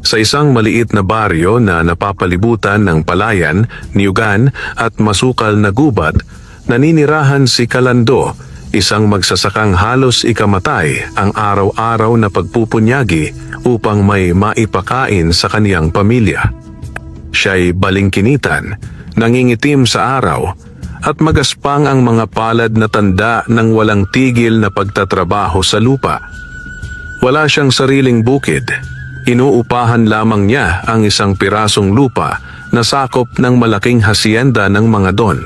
Sa isang maliit na baryo na napapalibutan ng palayan, niyugan at masukal na gubat, naninirahan si Calando, isang magsasakang halos ikamatay ang araw-araw na pagpupunyagi upang may maipakain sa kaniyang pamilya. Siya'y balingkinitan, nangingitim sa araw, at magaspang ang mga palad na tanda ng walang tigil na pagtatrabaho sa lupa. Wala siyang sariling bukid. Inuupahan lamang niya ang isang pirasong lupa na sakop ng malaking hasyenda ng mga Don.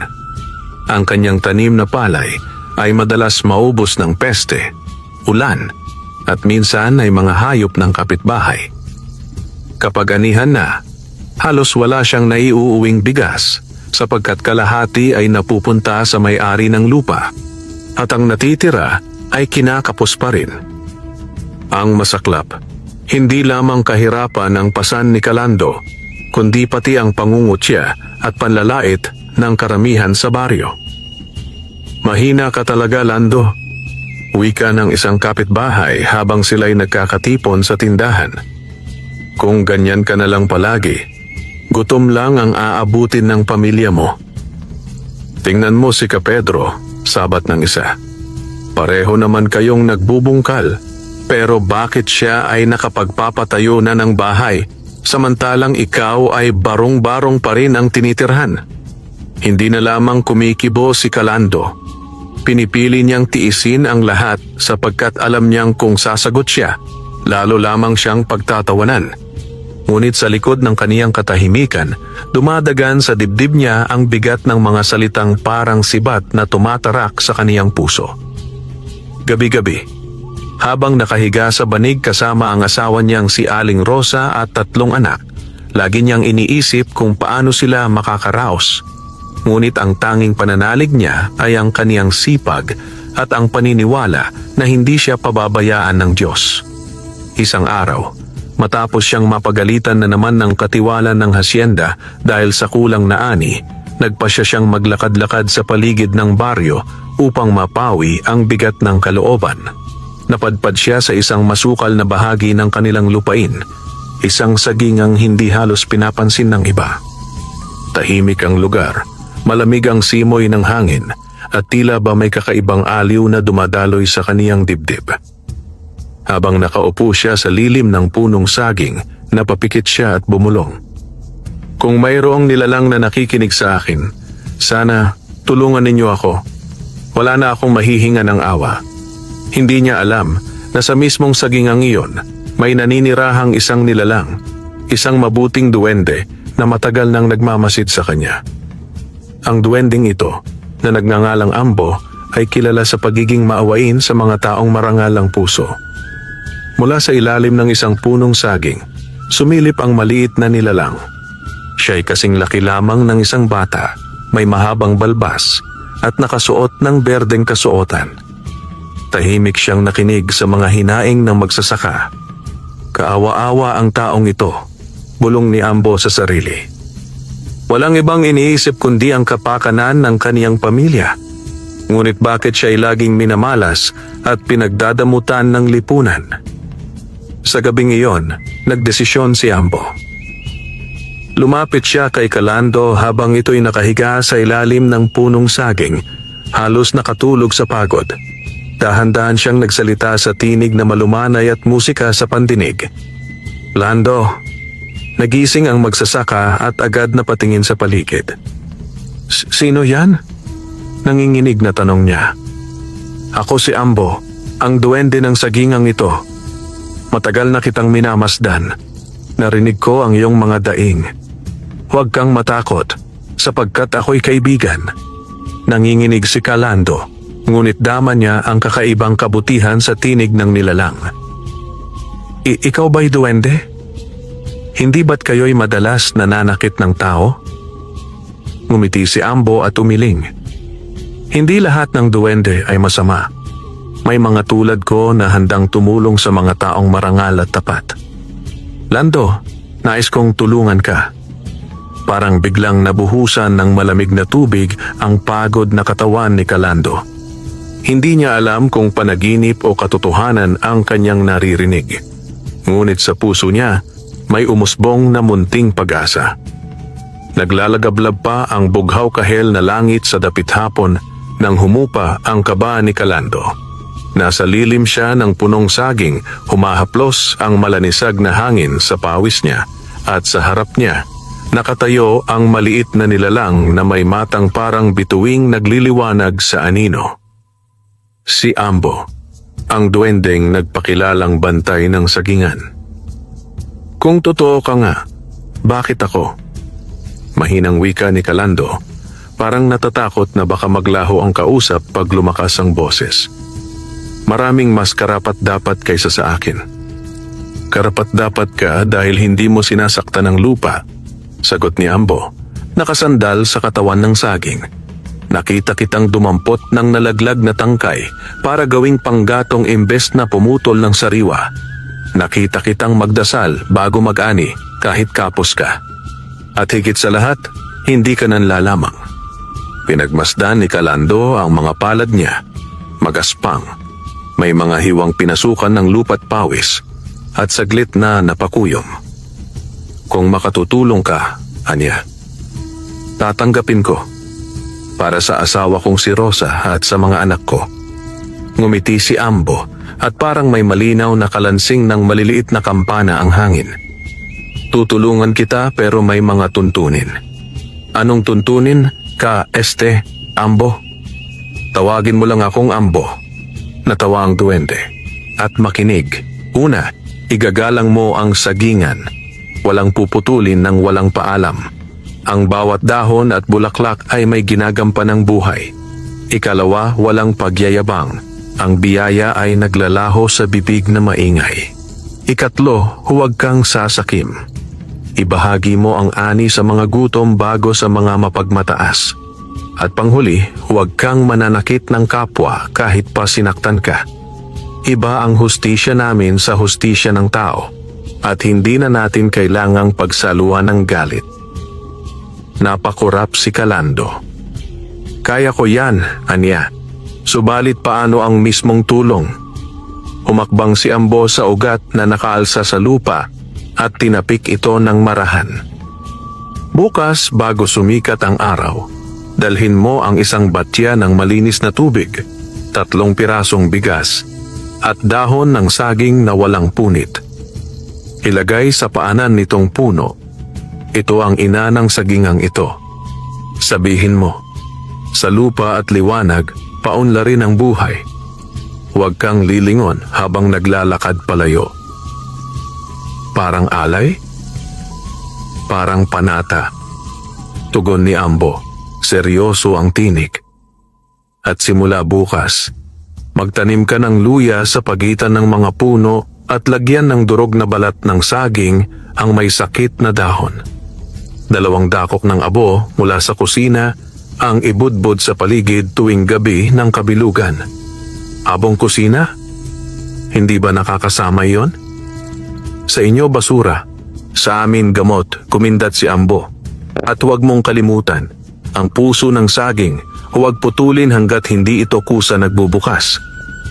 Ang kanyang tanim na palay ay madalas maubos ng peste, ulan, at minsan ay mga hayop ng kapitbahay. Kapag anihan na, halos wala siyang naiuuwing bigas sapagkat kalahati ay napupunta sa may-ari ng lupa at ang natitira ay kinakapos pa rin. Ang masaklap, hindi lamang kahirapan ang pasan ni Calando, kundi pati ang pangungutya at panlalait ng karamihan sa baryo. "Mahina ka talaga, Lando," wika ng isang kapitbahay habang sila'y nagkakatipon sa tindahan. "Kung ganyan ka na lang palagi, gutom lang ang aabutin ng pamilya mo." "Tingnan mo si Kapedro," sabat ng isa. "Pareho naman kayong nagbubungkal. Pero bakit siya ay nakapagpapatayo na ng bahay, samantalang ikaw ay barong-barong pa rin ang tinitirhan?" Hindi na lamang kumikibo si Calando. Pinipili niyang tiisin ang lahat sapagkat alam niyang kung sasagot siya, lalo lamang siyang pagtatawanan. Ngunit sa likod ng kaniyang katahimikan, dumadagan sa dibdib niya ang bigat ng mga salitang parang sibat na tumatarak sa kaniyang puso. Gabi-gabi, habang nakahiga sa banig kasama ang asawa niyang si Aling Rosa at 3 anak, lagi niyang iniisip kung paano sila makakaraos. Ngunit ang tanging pananalig niya ay ang kaniyang sipag at ang paniniwala na hindi siya pababayaan ng Diyos. Isang araw, matapos siyang mapagalitan na naman ng katiwala ng hasyenda dahil sa kulang na ani, nagpasya siyang maglakad-lakad sa paligid ng baryo upang mapawi ang bigat ng kalooban. Napadpad siya sa isang masukal na bahagi ng kanilang lupain, isang sagingang hindi halos pinapansin ng iba. Tahimik ang lugar, malamig ang simoy ng hangin, at tila ba may kakaibang aliw na dumadaloy sa kaniyang dibdib. Habang nakaupo siya sa lilim ng punong saging, napapikit siya at bumulong. "Kung mayroong nilalang na nakikinig sa akin, sana tulungan ninyo ako. Wala na akong mahihinga ng awa." Hindi niya alam na sa mismong sagingang iyon, may naninirahang isang nilalang, isang mabuting duwende na matagal nang nagmamasid sa kanya. Ang duwending ito, na nagngangalang Ambo, ay kilala sa pagiging maawain sa mga taong marangalang puso. Mula sa ilalim ng isang punong saging, sumilip ang maliit na nilalang. Siya'y kasing laki lamang ng isang bata, may mahabang balbas, at nakasuot ng berdeng kasuotan. Tahimik siyang nakinig sa mga hinaing ng magsasaka. Kaawa-awa ang taong ito, bulong ni Ambo sa sarili. Walang ibang iniisip kundi ang kapakanan ng kaniyang pamilya. Ngunit bakit siya ay laging minamalas at pinagdadamutan ng lipunan? Sa gabing iyon, nagdesisyon si Ambo. Lumapit siya kay Calando habang ito'y nakahiga sa ilalim ng punong saging, halos nakatulog sa pagod. Dahan-dahan siyang nagsalita sa tinig na malumanay at musika sa pandinig. "Lando." Nagising ang magsasaka at agad na patingin sa paligid. "Sino yan?" nanginginig na tanong niya. "Ako si Ambo, ang duwende ng sagingang ito. Matagal na kitang minamasdan. Narinig ko ang iyong mga daing. Huwag kang matakot, sapagkat ako'y kaibigan." Nanginginig si Calando, ngunit dama niya ang kakaibang kabutihan sa tinig ng nilalang. Ikaw ba'y duwende? Hindi ba't kayo'y madalas nananakit ng tao?" Ngumiti si Ambo at umiling. "Hindi lahat ng duwende ay masama. May mga tulad ko na handang tumulong sa mga taong marangal at tapat. Lando, nais kong tulungan ka." Parang biglang nabuhusan ng malamig na tubig ang pagod na katawan ni Calando. Hindi niya alam kung panaginip o katotohanan ang kanyang naririnig. Ngunit sa puso niya, may umusbong na munting pag-asa. Naglalagablab pa ang bughaw kahel na langit sa dapit hapon nang humupa ang kaba ni Calando. Nasa lilim siya ng punong saging, humahaplos ang malanisag na hangin sa pawis niya at sa harap niya, nakatayo ang maliit na nilalang na may matang parang bituing nagliliwanag sa anino. Si Ambo, ang duwendeng nagpakilalang bantay ng sagingan. Kung totoo ka nga, bakit ako? Mahinang wika ni Calando, parang natatakot na baka maglaho ang kausap pag lumakas ang boses. Maraming mas karapat-dapat kaysa sa akin. Karapat-dapat ka dahil hindi mo sinasaktan ng lupa, sagot ni Ambo, nakasandal sa katawan ng saging. Nakita kitang dumampot ng nalaglag na tangkay para gawing panggatong imbes na pumutol ng sariwa. Nakita kitang magdasal bago mag-ani kahit kapos ka. At higit sa lahat, hindi ka nanlalamang. Pinagmasdan ni Calando ang mga palad niya. Magaspang. May mga hiwang pinasukan ng lupa't pawis at saglit na napakuyom. Kung makatutulong ka, Anya, tatanggapin ko para sa asawa kong si Rosa at sa mga anak ko. Ngumiti si Ambo at parang may malinaw na kalansing ng maliliit na kampana ang hangin. Tutulungan kita pero may mga tuntunin. Anong tuntunin ka, Ambo? Tawagin mo lang akong Ambo. Natawa ang duwende. At makinig. Una, igagalang mo ang sagingan. Walang puputulin ng walang paalam. Ang bawat dahon at bulaklak ay may ginagampan ng buhay. Ikalawa, walang pagyayabang. Ang biyaya ay naglalaho sa bibig na maingay. Ikatlo, huwag kang sasakim. Ibahagi mo ang ani sa mga gutom bago sa mga mapagmataas. At panghuli, huwag kang mananakit ng kapwa kahit pa sinaktan ka. Iba ang hustisya namin sa hustisya ng tao at hindi na natin kailangang pagsaluhan ng galit. Napakurap si Calando. Kaya ko yan, Anya. Subalit paano ang mismong tulong? Humakbang si Ambo sa ugat na nakaalsa sa lupa at tinapik ito ng marahan. Bukas bago sumikat ang araw, dalhin mo ang isang batya ng malinis na tubig, 3 pirasong bigas, at dahon ng saging na walang punit. Ilagay sa paanan nitong puno. Ito ang ina ng sagingang ito. Sabihin mo, sa lupa at liwanag, paunlarin ang buhay. Huwag kang lilingon habang naglalakad palayo. Parang alay? Parang panata. Tugon ni Ambo, seryoso ang tinig. At simula bukas, magtanim ka ng luya sa pagitan ng mga puno at lagyan ng durog na balat ng saging ang may sakit na dahon. 2 dakok ng abo mula sa kusina ang ibudbod sa paligid tuwing gabi ng kabilugan. Abong kusina? Hindi ba nakakasama yon? Sa inyo basura, sa amin gamot, kumindat si Ambo. At huwag mong kalimutan, ang puso ng saging, huwag putulin hanggat hindi ito kusa nagbubukas.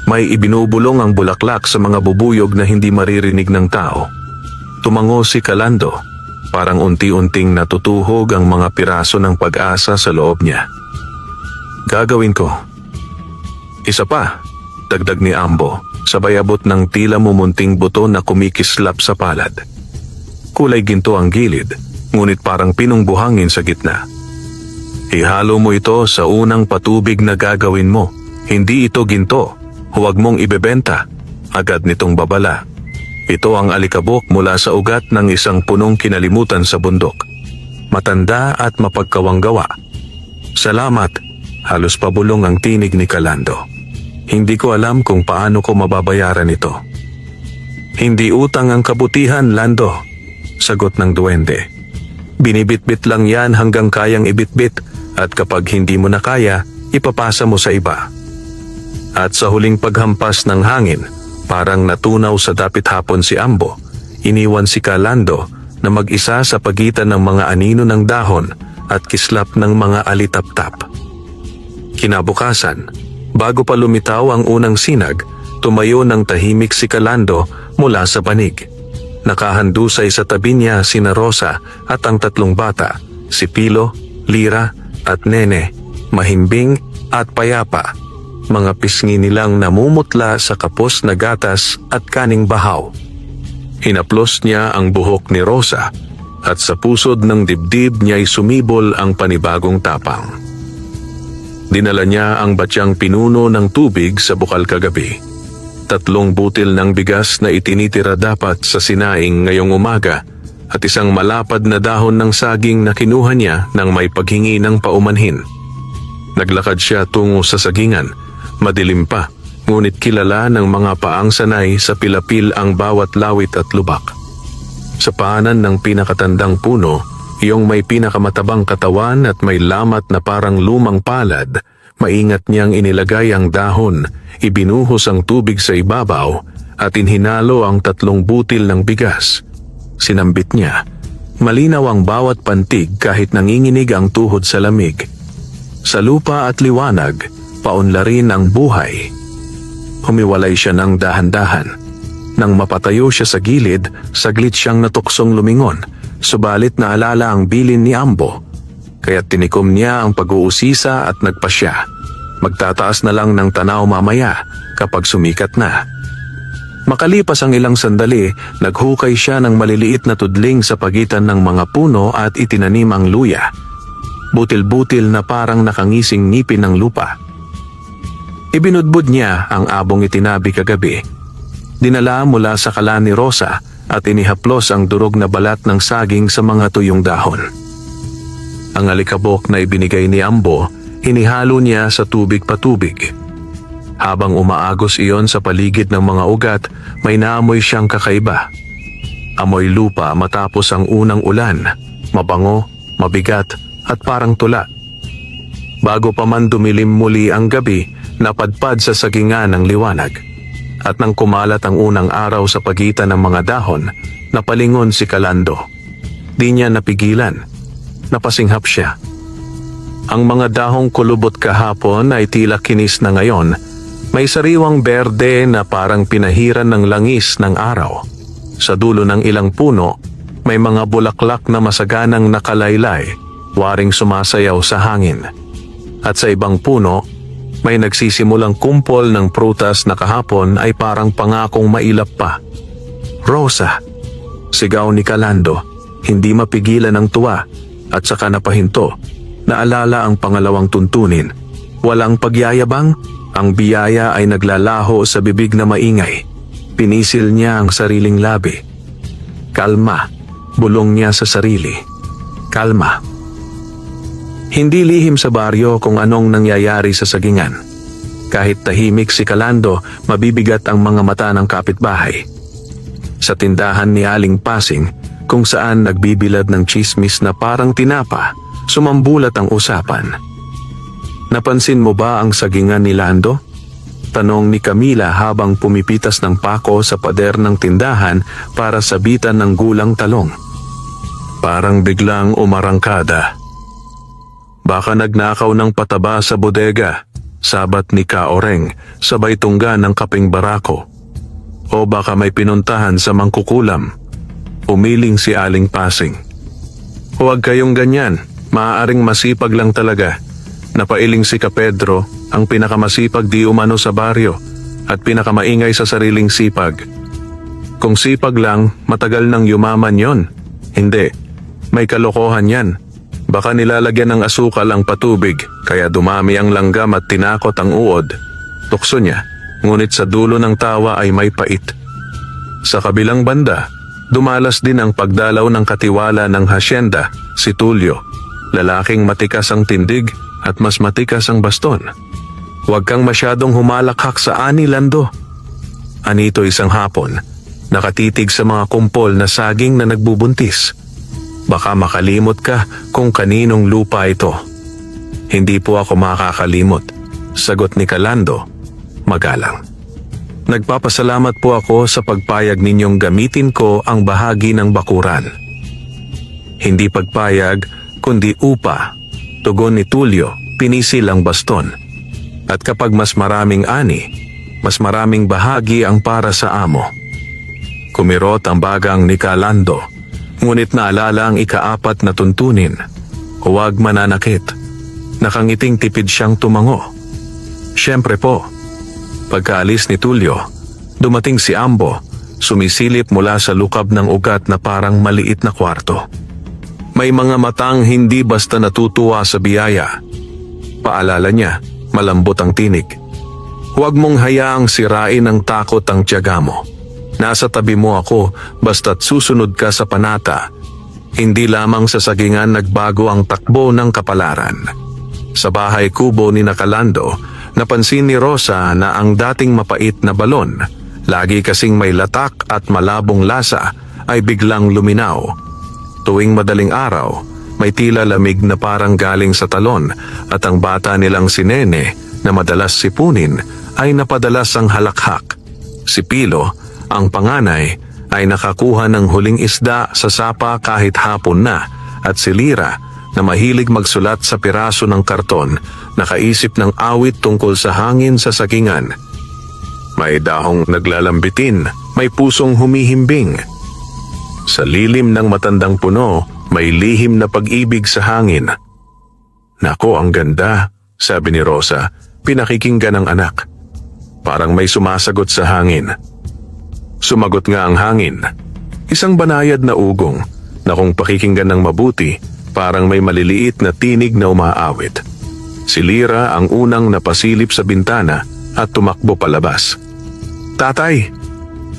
May ibinubulong ang bulaklak sa mga bubuyog na hindi maririnig ng tao. Tumango si Calando, parang unti-unting natutuhog ang mga piraso ng pag-asa sa loob niya. Gagawin ko. Isa pa, dagdag ni Ambo, sabay abot ng tila mumunting buto na kumikislap sa palad. Kulay ginto ang gilid, ngunit parang pinong buhangin sa gitna. Ihalo mo ito sa unang patubig na gagawin mo. Hindi ito ginto. Huwag mong ibebenta. Agad nitong babala. Ito ang alikabok mula sa ugat ng isang punong kinalimutan sa bundok. Matanda at mapagkawanggawa. Salamat. Halos pabulong ang tinig ni Calando. Hindi ko alam kung paano ko mababayaran ito. Hindi utang ang kabutihan, Lando, sagot ng duwende. Binibitbit lang yan hanggang kayang ibitbit at kapag hindi mo na kaya, ipapasa mo sa iba. At sa huling paghampas ng hangin, parang natunaw sa dapit hapon si Ambo, iniwan si Calando na mag-isa sa pagitan ng mga anino ng dahon at kislap ng mga alitap-tap. Kinabukasan, bago pa lumitaw ang unang sinag, tumayo ng tahimik si Calando mula sa panig. Nakahandusay sa tabi niya sina Rosa at ang 3 bata, si Pilo, Lira at Nene, mahimbing at payapa. Mga pisngi nilang namumutla sa kapos na gatas at kaning bahaw. Hinaplos niya ang buhok ni Rosa at sa pusod ng dibdib niya'y sumibol ang panibagong tapang. Dinala niya ang batyang pinuno ng tubig sa bukal kagabi. 3 butil ng bigas na itinitira dapat sa sinaing ngayong umaga at isang malapad na dahon ng saging na kinuha niya nang may paghingi ng paumanhin. Naglakad siya tungo sa sagingan. Madilim pa, ngunit kilala ng mga paang sanay sa pilapil ang bawat lawit at lubak. Sa paanan ng pinakatandang puno, iyong may pinakamatabang katawan at may lamat na parang lumang palad, maingat niyang inilagay ang dahon, ibinuhos ang tubig sa ibabaw at inhinalo ang 3 butil ng bigas. Sinambit niya. Malinaw ang bawat pantig kahit nanginginig ang tuhod sa lamig. Sa lupa at liwanag, paunlarin ang buhay. Humiwalay siya ng dahan-dahan. Nang mapatayo siya sa gilid, saglit siyang natuksong lumingon, subalit naalala ang bilin ni Ambo. Kaya't tinikom niya ang pag-uusisa at nagpasya. Magtataas na lang ng tanaw mamaya kapag sumikat na. Makalipas ang ilang sandali, naghukay siya ng maliliit na tudling sa pagitan ng mga puno at itinanim ang luya. Butil-butil na parang nakangising ngipin ng lupa. Ibinudbud niya ang abong itinabi kagabi. Dinala mula sa kalan ni Rosa at inihaplos ang durog na balat ng saging sa mga tuyong dahon. Ang alikabok na ibinigay ni Ambo, inihalo niya sa tubig patubig. Habang umaagos iyon sa paligid ng mga ugat, may naamoy siyang kakaiba. Amoy lupa matapos ang unang ulan, mabango, mabigat at parang tula. Bago pa man dumilim muli ang gabi, napadpad sa sagingan ng liwanag. At nang kumalat ang unang araw sa pagitan ng mga dahon, napalingon si Calando. Di niya napigilan. Napasinghap siya. Ang mga dahong kulubot kahapon ay tila kinis na ngayon. May sariwang berde na parang pinahiran ng langis ng araw. Sa dulo ng ilang puno, may mga bulaklak na masaganang nakalaylay, waring sumasayaw sa hangin. At sa ibang puno, may nagsisimulang kumpol ng prutas na kahapon ay parang pangakong mailap pa. Rosa, sigaw ni Calando, hindi mapigilan ang tuwa at saka napahinto. Naalala ang pangalawang tuntunin. Walang pagyayabang, ang biyaya ay naglalaho sa bibig na maingay. Pinisil niya ang sariling labi. Kalma, bulong niya sa sarili. Kalma. Hindi lihim sa baryo kung anong nangyayari sa sagingan. Kahit tahimik si Calando, mabibigat ang mga mata ng kapitbahay. Sa tindahan ni Aling Pasing, kung saan nagbibilad ng tsismis na parang tinapa, sumambulat ang usapan. Napansin mo ba ang sagingan ni Lando? Tanong ni Camila habang pumipitas ng pako sa pader ng tindahan para sabitan ng gulang talong. Parang biglang umarangkada. Baka nagnakaw ng pataba sa bodega, sabat ni Kaoreng, sabay tungga ng kaping barako. O baka may pinuntahan sa mangkukulam. Umiling si Aling Pasing. Huwag kayong ganyan, maaaring masipag lang talaga. Napailing si Kapedro, ang pinakamasipag di umano sa baryo at pinakamaingay sa sariling sipag. Kung sipag lang, matagal nang yumaman yon. Hindi, may kalokohan yan. Baka nilalagyan ng asukal ang patubig, kaya dumami ang langgam at tinakot ang uod. Tukso niya, ngunit sa dulo ng tawa ay may pait. Sa kabilang banda, dumalas din ang pagdalaw ng katiwala ng hasyenda, si Tulio. Lalaking matikas ang tindig at mas matikas ang baston. Huwag kang masyadong humalakhak sa ani, Lando. Anito isang hapon, nakatitig sa mga kumpol na saging na nagbubuntis. Baka makalimot ka kung kaninong lupa ito. Hindi po ako makakalimot, sagot ni Calando, magalang. Nagpapasalamat po ako sa pagpayag ninyong gamitin ko ang bahagi ng bakuran. Hindi pagpayag, kundi upa, tugon ni Tulio, pinisil ang baston. At kapag mas maraming ani, mas maraming bahagi ang para sa amo. Kumirot ang bagang ni Kalando, ngunit naalala ang ika-4 na tuntunin. Huwag mananakit. Nakangiting tipid siyang tumango. Siyempre po. Pagkaalis ni Tulio, dumating si Ambo, sumisilip mula sa lukab ng ugat na parang maliit na kwarto. May mga matang hindi basta natutuwa sa biyaya. Paalala niya, malambot ang tinig. Huwag mong hayaang sirain ng takot ang tiyaga mo. Nasa tabi mo ako basta't susunod ka sa panata. Hindi lamang sa sagingan nagbago ang takbo ng kapalaran. Sa bahay kubo ni Kalando, napansin ni Rosa na ang dating mapait na balon, lagi kasing may latak at malabong lasa, ay biglang luminaw. Tuwing madaling araw, may tila lamig na parang galing sa talon at ang bata nilang si Nene na madalas sipunin ay napadalas ang halakhak. Si Pilo, ang panganay, ay nakakuha ng huling isda sa sapa kahit hapon na at si Lira na mahilig magsulat sa piraso ng karton, nakaisip ng awit tungkol sa hangin sa sagingan. May dahong naglalambitin, may pusong humihimbing. Sa lilim ng matandang puno, may lihim na pag-ibig sa hangin. Nako, ang ganda, sabi ni Rosa, pinakikinggan ng anak. Parang may sumasagot sa hangin. Sumagot nga ang hangin. Isang banayad na ugong na kung pakikinggan ng mabuti, parang may maliliit na tinig na umaawit. Si Lira ang unang napasilip sa bintana at tumakbo palabas. Tatay!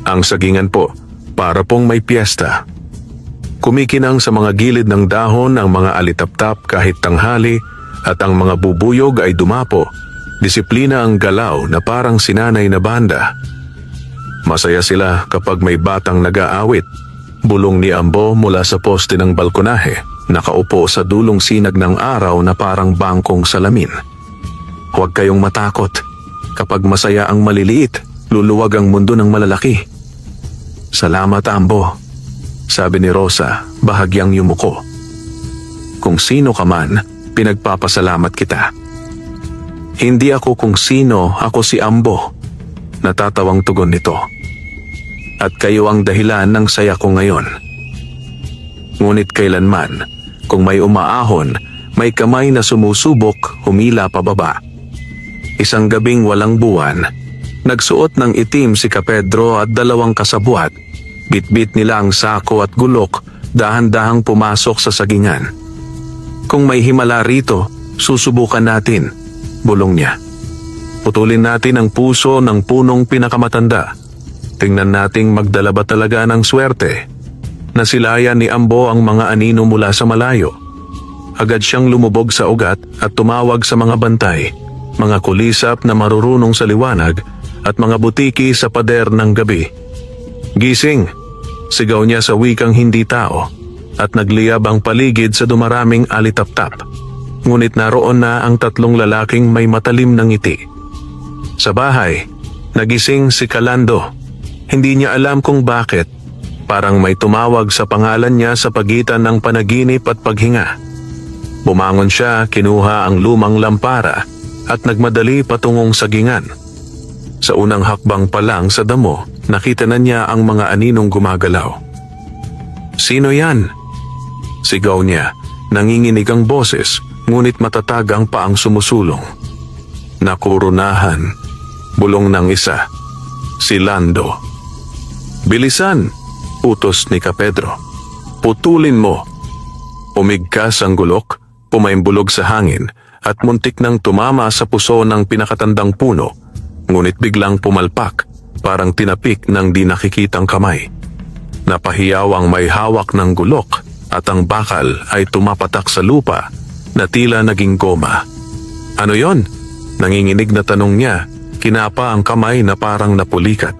Ang sagingan po, para pong may piyesta. Kumikinang sa mga gilid ng dahon ang mga alitaptap kahit tanghali at ang mga bubuyog ay dumapo. Disiplina ang galaw na parang sinanay na banda. Masaya sila kapag may batang nag-aawit. Bulong ni Ambo mula sa poste ng balkonahe, nakaupo sa dulong sinag ng araw na parang bangkong salamin. Huwag kayong matakot. Kapag masaya ang maliliit, luluwag ang mundo ng malalaki. Salamat, Ambo, sabi ni Rosa, bahagyang yumuko. Kung sino ka man, pinagpapasalamat kita. Hindi ako kung sino, ako si Ambo. Natatawang tugon nito. At kayo ang dahilan ng saya ko ngayon. Ngunit kailanman, kung may umaahon, may kamay na sumusubok, humila pababa. Isang gabing walang buwan, nagsuot ng itim si Kapedro at 2 kasabwat. Bitbit nila ang sako at gulok, dahan-dahang pumasok sa sagingan. Kung may himala rito, susubukan natin, bulong niya. Putulin natin ang puso ng punong pinakamatanda. Tingnan nating magdala ba talaga ng swerte. Nasilayan ni Ambo ang mga anino mula sa malayo. Agad siyang lumubog sa ugat at tumawag sa mga bantay, mga kulisap na marurunong sa liwanag at mga butiki sa pader ng gabi. Gising! Sigaw niya sa wikang hindi tao at nagliyab ang paligid sa dumaraming alitaptap. Ngunit naroon na ang 3 lalaking may matalim na ngiti. Sa bahay, nagising si Kalando. Hindi niya alam kung bakit. Parang may tumawag sa pangalan niya sa pagitan ng panaginip at paghinga. Bumangon siya, kinuha ang lumang lampara at nagmadali patungong sagingan. Sa unang hakbang pa lang sa damo, nakita na niya ang mga aninong gumagalaw. Sino yan? Sigaw niya, nanginginig ang boses, ngunit matatag ang paang sumusulong. Nakurunahan, bulong ng isa, si Lando. Bilisan, utos ni Kapedro. Putulin mo. Umigkas ang gulok, pumaimbulog sa hangin at muntik nang tumama sa puso ng pinakatandang puno, ngunit biglang pumalpak, parang tinapik ng di nakikitang kamay. Napahiyaw ang may hawak ng gulok at ang bakal ay tumapatak sa lupa na tila naging goma. Ano yon? Nanginginig na tanong niya, kinapa ang kamay na parang napulikat.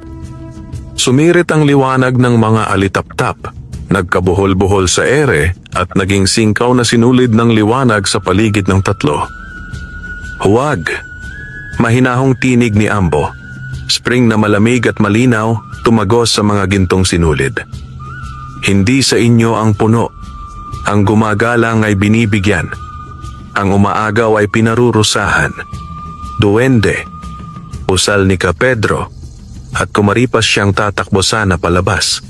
Sumirit ang liwanag ng mga alitaptap, nagkabuhol-buhol sa ere at naging singkaw na sinulid ng liwanag sa paligid ng 3. Huwag! Mahinahong tinig ni Ambo. Spring na malamig at malinaw, tumagos sa mga gintong sinulid. Hindi sa inyo ang puno. Ang gumagalang ay binibigyan. Ang umaagaw ay pinarurusahan. Duwende. Usal ni Kapedro. at kumaripas siyang tatakbo sana palabas.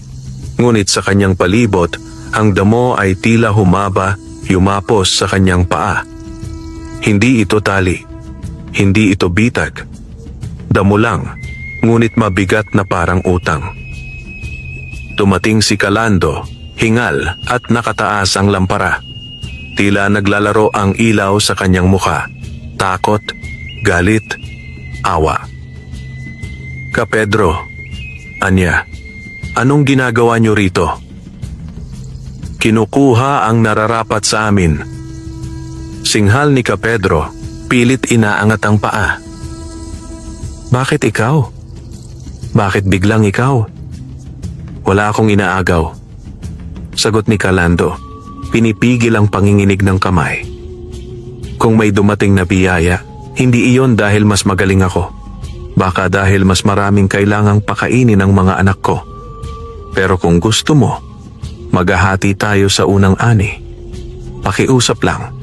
Ngunit sa kanyang palibot, ang damo ay tila humaba, yumapos sa kanyang paa. Hindi ito tali, hindi ito bitag. Damo lang, ngunit mabigat na parang utang. Dumating si Calando, hingal at nakataas ang lampara. Tila naglalaro ang ilaw sa kanyang mukha. Takot, galit, awa. "Kapedro, Anya, anong ginagawa niyo rito?" "Kinukuha ang nararapat sa amin." Singhal ni Kapedro, pilit inaangat ang paa. "Bakit ikaw? Bakit biglang ikaw?" "Wala akong inaagaw," sagot ni Calando, pinipigil ang panginginig ng kamay. "Kung may dumating na biyaya, hindi iyon dahil mas magaling ako. Baka dahil mas maraming kailangang pakainin ng mga anak ko. Pero kung gusto mo, maghahati tayo sa unang ani. Pakiusap lang,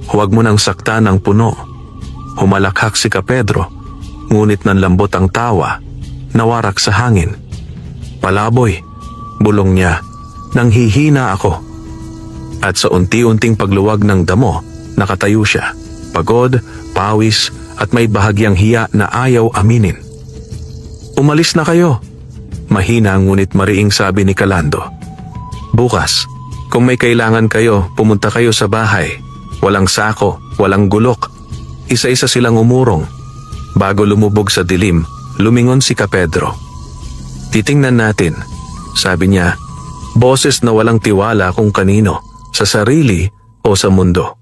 huwag mo nang saktan ang puno." Humalakhak si Kapedro, ngunit nanlambot ang tawa, nawarak sa hangin. "Palaboy," bulong niya, "nanghihina ako." At sa unti-unting pagluwag ng damo, nakatayo siya, pagod, pawis at may bahagyang hiya na ayaw aminin. "Umalis na kayo," mahina ngunit mariing sabi ni Calando. "Bukas, kung may kailangan kayo, pumunta kayo sa bahay. Walang sako, walang gulok." Isa-isa silang umurong. Bago lumubog sa dilim, lumingon si Kapedro. "Titingnan natin," sabi niya, boses na walang tiwala kung kanino, sa sarili o sa mundo.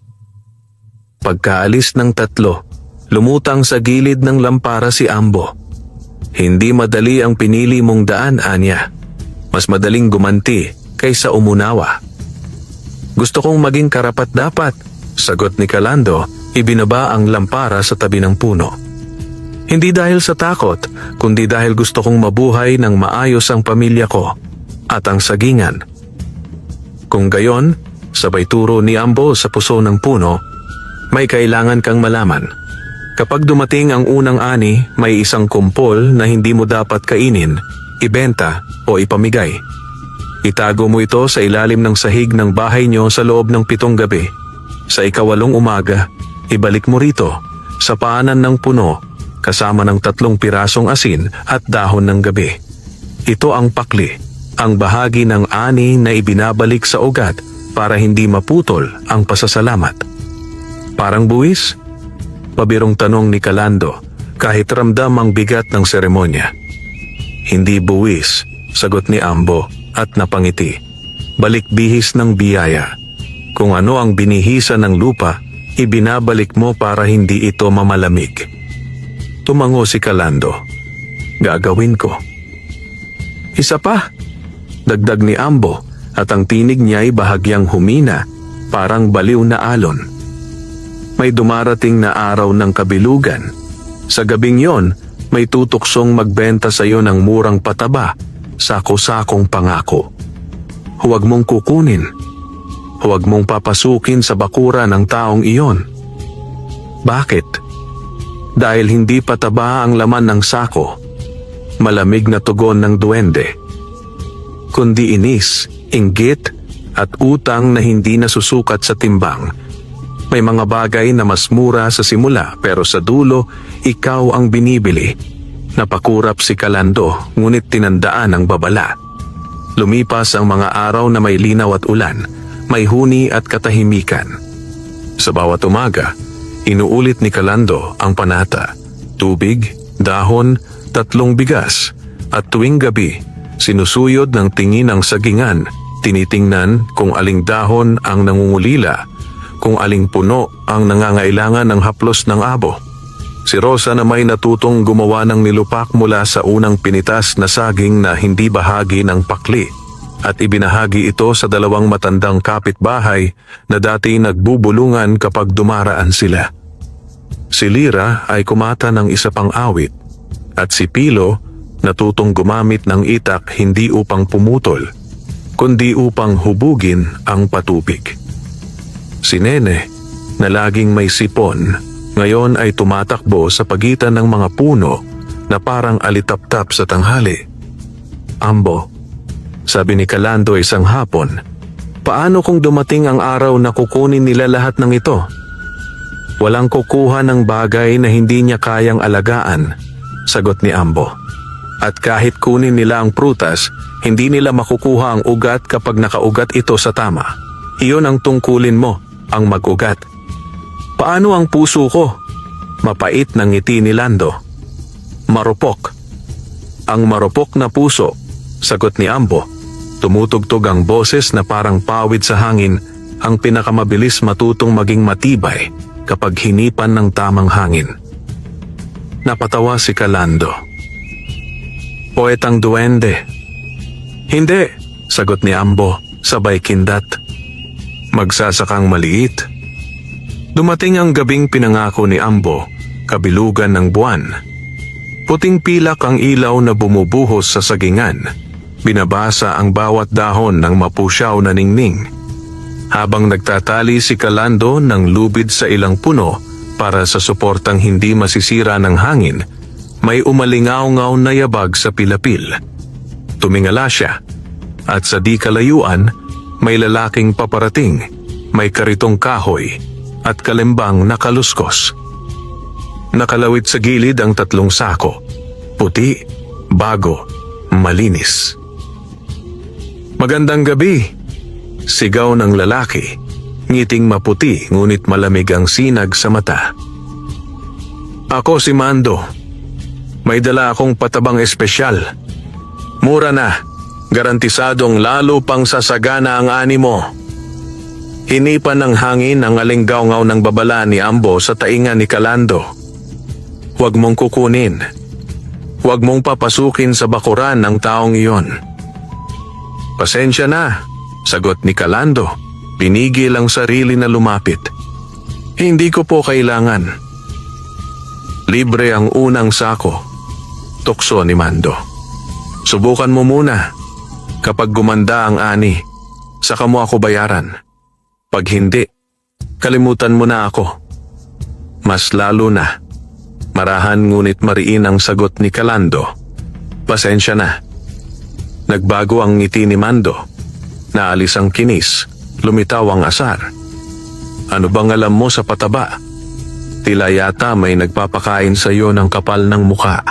Pagkaalis ng tatlo, lumutang sa gilid ng lampara si Ambo. "Hindi madali ang pinili mong daan, Anya. Mas madaling gumanti kaysa umunawa." "Gusto kong maging karapat-dapat," sagot ni Calando, ibinaba ang lampara sa tabi ng puno. "Hindi dahil sa takot, kundi dahil gusto kong mabuhay ng maayos ang pamilya ko at ang sagingan." Kung gayon, sabay turo ni Ambo sa puso ng puno, "May kailangan kang malaman. Kapag dumating ang unang ani, may isang kumpol na hindi mo dapat kainin, ibenta o ipamigay. Itago mo ito sa ilalim ng sahig ng bahay niyo sa loob ng 7 gabi. Sa ika-8 umaga, ibalik mo rito sa paanan ng puno kasama ng 3 pirasong asin at dahon ng gabi. Ito ang pakli, ang bahagi ng ani na ibinabalik sa ugat para hindi maputol ang pasasalamat." "Parang buwis?" pabirong tanong ni Calando, kahit ramdam ang bigat ng seremonya. "Hindi buwis," sagot ni Ambo at napangiti. "Balik bihis ng biyaya. Kung ano ang binihisa ng lupa, ibinabalik mo para hindi ito mamalamig." Tumango si Calando. "Gagawin ko." "Isa pa," dagdag ni Ambo, at ang tinig niya ay bahagyang humina, parang baliw na alon. "May dumarating na araw ng kabilugan. Sa gabing yon, may tutuksong magbenta sa iyo ng murang pataba, sako-sakong pangako. Huwag mong kukunin. Huwag mong papasukin sa bakura ng taong iyon." "Bakit?" "Dahil hindi pataba ang laman ng sako," malamig na tugon ng duwende, "kundi inis, inggit at utang na hindi nasusukat sa timbang. May mga bagay na mas mura sa simula pero sa dulo, ikaw ang binibili." Napakurap si Calando, ngunit tinandaan ang babala. Lumipas ang mga araw na may linaw at ulan, may huni at katahimikan. Sa bawat umaga, inuulit ni Calando ang panata, tubig, dahon, 3 bigas, at tuwing gabi, sinusuyod ng tingin ang sagingan, tinitingnan kung aling dahon ang nangungulila, kung aling puno ang nangangailangan ng haplos ng abo. Si Rosa na may natutong gumawa ng nilupak mula sa unang pinitas na saging na hindi bahagi ng pakli, at ibinahagi ito sa 2 matandang kapitbahay na dati nagbubulungan kapag dumaraan sila. Si Lira ay kumata ng isa pang awit, at si Pilo natutong gumamit ng itak hindi upang pumutol, kundi upang hubugin ang patubig. Si Nene, na laging may sipon, ngayon ay tumatakbo sa pagitan ng mga puno, na parang alitaptap sa tanghali. "Ambo," sabi ni Calando isang hapon, "paano kung dumating ang araw na kukunin nila lahat ng ito? Walang kukuha ng bagay na hindi niya kayang alagaan," sagot ni Ambo. "At kahit kunin nila ang prutas, hindi nila makukuha ang ugat kapag nakaugat ito sa tama. Iyon ang tungkulin mo, ang mag-ugat." "Paano ang puso ko?" Mapait na ngiti ni Lando. "Marupok." "Ang marupok na puso," sagot ni Ambo. Tumutugtog ang boses na parang pawid sa hangin, ang pinakamabilis matutong maging matibay kapag hinipan ng tamang hangin. Napatawa si Calando. "Poetang duwende." "Hindi," sagot ni Ambo, sabay kindat. "Magsasakang maliit." Dumating ang gabing pinangako ni Ambo, kabilugan ng buwan. Puting pilak ang ilaw na bumubuhos sa sagingan. Binabasa ang bawat dahon ng mapusyaw na ningning. Habang nagtatali si Calando ng lubid sa ilang puno para sa suportang hindi masisira ng hangin, may umalingaw-ngaw na yabag sa pilapil. Tumingala siya, at sa di kalayuan, may lalaking paparating, may karitong kahoy, at kalimbang nakaluskos. Nakalawit sa gilid ang 3 sako, puti, bago, malinis. "Magandang gabi," sigaw ng lalaki, ngiting maputi ngunit malamig ang sinag sa mata. "Ako si Mando. May dala akong patabang espesyal. Mura na, garantisadong lalo pang sasagana ang ani mo." Hinipan ng hangin ang alinggaw-ngaw ng babala ni Ambo sa tainga ni Calando. "Huwag mong kukunin. Huwag mong papasukin sa bakuran ng taong iyon." "Pasensya na," sagot ni Calando. Pinigil ang sarili na lumapit. "Hindi ko po kailangan." "Libre ang unang sako," tukso ni Mando. "Subukan mo muna. Kapag gumanda ang ani, saka mo ako bayaran. Pag hindi, kalimutan mo na ako." Mas lalo na. Marahan ngunit mariin ang sagot ni Calando. "Pasensya na." Nagbago ang ngiti ni Mando. Naalis ang kinis, lumitaw ang asar. "Ano bang alam mo sa pataba? Tila yata may nagpapakain sa iyo ng kapal ng muka."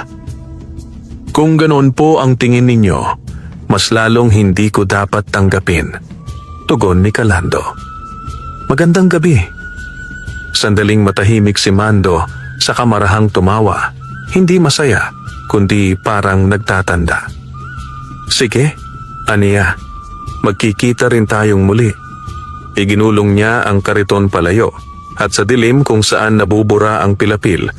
"Kung ganoon po ang tingin ninyo, mas lalong hindi ko dapat tanggapin," tugon ni Calando. "Magandang gabi." Sandaling matahimik si Mando, saka marahang tumawa. Hindi masaya, kundi parang nagtatanda. "Sige, aniya. Magkikita rin tayong muli." Iginulong niya ang kariton palayo, at sa dilim kung saan nabubura ang pilapil,